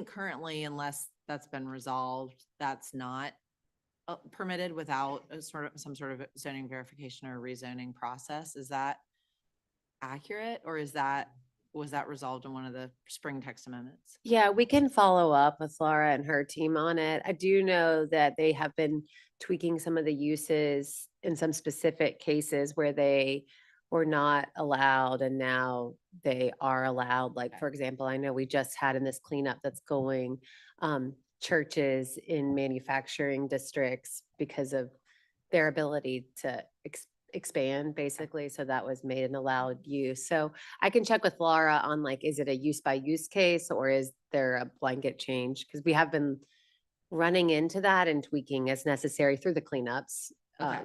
currently, unless that's been resolved, that's not permitted without some sort of zoning verification or rezoning process. Is that accurate, or was that resolved in one of the spring text amendments?
Yeah, we can follow up with Laura and her team on it. I do know that they have been tweaking some of the uses in some specific cases where they were not allowed and now they are allowed. Like, for example, I know we just had in this cleanup that's going, churches in manufacturing districts because of their ability to expand, basically. So that was made an allowed use. So I can check with Laura on, like, is it a use by use case or is there a blanket change? Because we have been running into that and tweaking as necessary through the cleanups
Okay.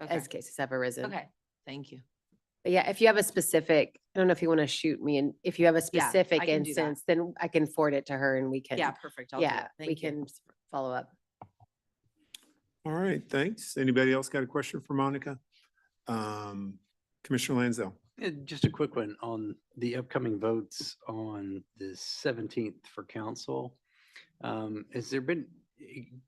as cases have arisen.
Okay, thank you.
But yeah, if you have a specific, I don't know if you want to shoot me, and if you have a
Yeah,
specific
I can do that.
instance, then I can forward it to her and we can.
Yeah, perfect. I'll do it.
Yeah, we
Thank you.
can follow up.
All right, thanks. Anybody else got a question for Monica? Commissioner Lanzel.
Just a quick one on the upcoming votes on the 17th for council. Has there been,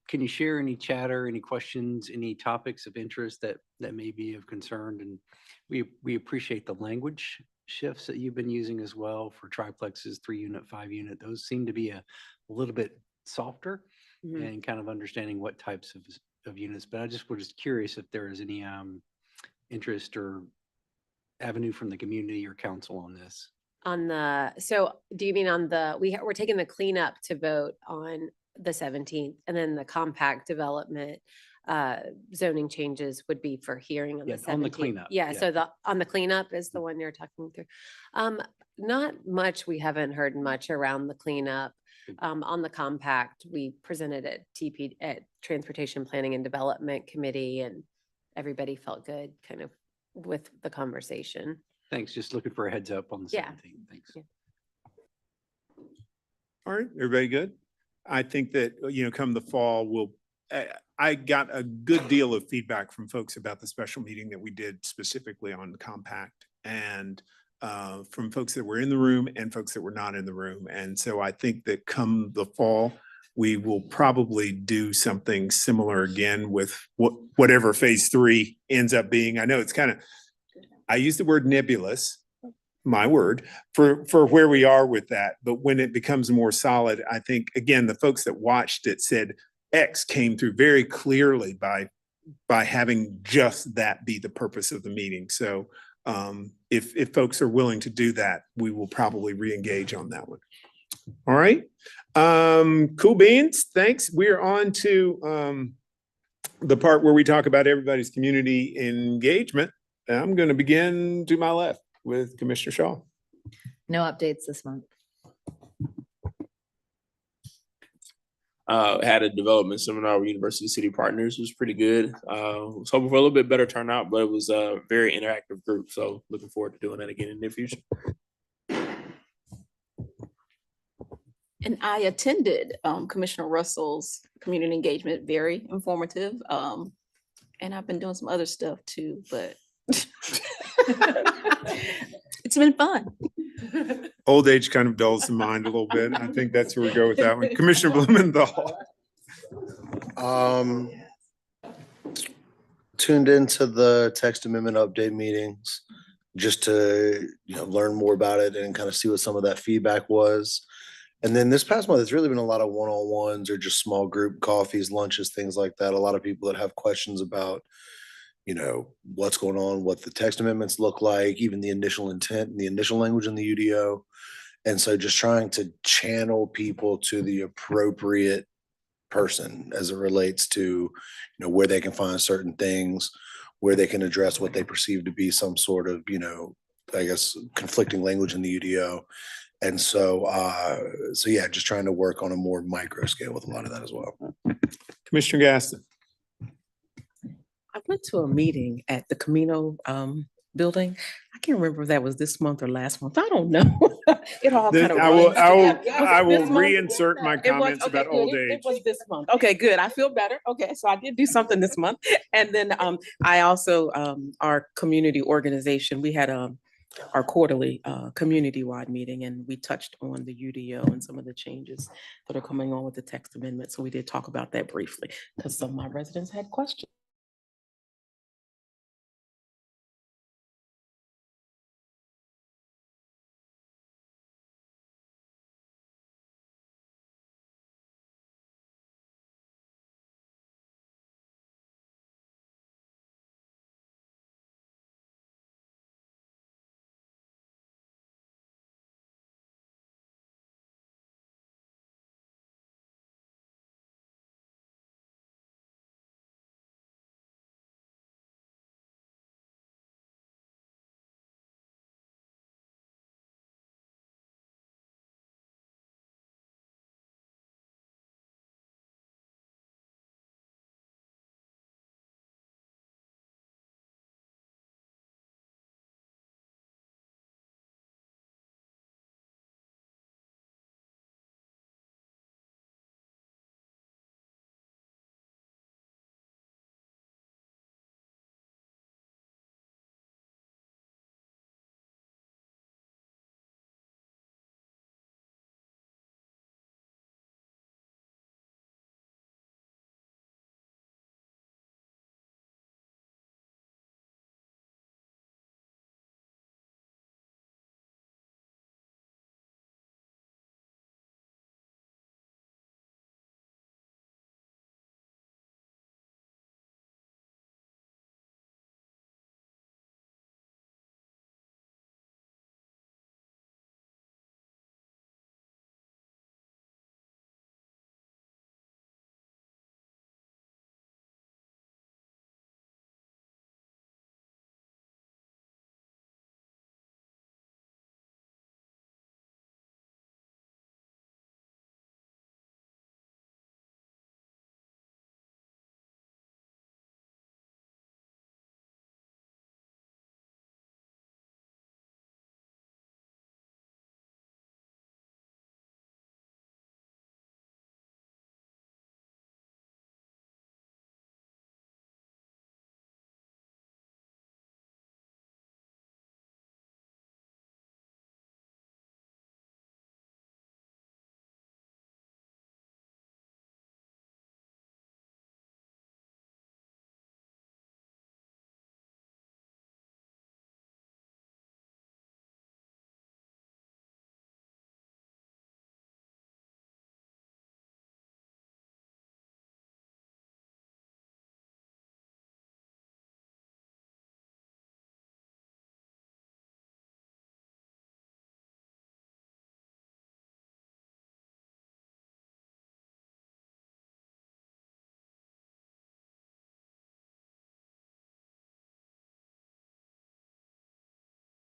can you share any chatter, any questions, any topics of interest that may be of concern? And we appreciate the language shifts that you've been using as well for triplexes, 3-unit, 5-unit. Those seem to be a little bit softer and kind of understanding what types of units. But I just was just curious if there is any interest or avenue from the community or council on this.
So do you mean on we're taking the cleanup to vote on the 17th, and then the compact development zoning changes would be for hearing on the 17th?
On the cleanup.
Yeah, so on the cleanup is the one you're talking through. Not much, we haven't heard much around the cleanup. On the compact, we presented at Transportation Planning and Development Committee, and everybody felt good kind of with the conversation.
Thanks. Just looking for a heads up on the 17th.
Yeah.
Thanks.
Yeah.
All right, everybody good? I think that, come the fall, I got a good deal of feedback from folks about the special meeting that we did specifically on the compact, and from folks that were in the room and folks that were not in the room. And so I think that come the fall, we will probably do something similar again with whatever phase 3 ends up being. I know it's I use the word nebulous, my word, for where we are with that. But when it becomes more solid, I think, again, the folks that watched it said X came through very clearly by having just that be the purpose of the meeting. So if folks are willing to do that, we will probably re-engage on that one. All right. Cool beans. Thanks. We're on to the part where we talk about everybody's community engagement. I'm going to begin to my left with Commissioner Shaw.
No updates this month.
Had a development seminar with University City Partners. It was pretty good. Was hoping for a little bit better turnout, but it was a very interactive group. So looking forward to doing that again in the future.
And I attended Commissioner Russell's community engagement, very informative. And I've been doing some other stuff too, but it's been fun.
Old age kind of dulls the mind a little bit. I think that's where we go with that one. Commissioner Blumenthal.
Tuned into the text amendment update meetings just to learn more about it and kind of see what some of that feedback was. And then this past month, it's really been a lot of one-on-ones or just small group coffees, lunches, things like that. A lot of people that have questions about what's going on, what the text amendments look like, even the initial intent and the initial language in the UDO. And so just trying to channel people to the appropriate person as it relates to, where they can find certain things, where they can address what they perceive to be some sort of, I guess, conflicting language in the UDO. And so yeah, just trying to work on a more micro scale with a lot of that as well.
Commissioner Gaston.
I went
went to a meeting at the Camino building. I can't remember if that was this month or last month. I don't know. It all kind of.
I will reinsert my comments about old
It
age.
was this month. Okay, good. I feel better. Okay, so I did do something this month. And then I also, our community organization, we had our quarterly community-wide meeting, and we touched on the UDO and some of the changes that are coming on with the text amendment. So we did talk about that briefly because some of my residents had questions.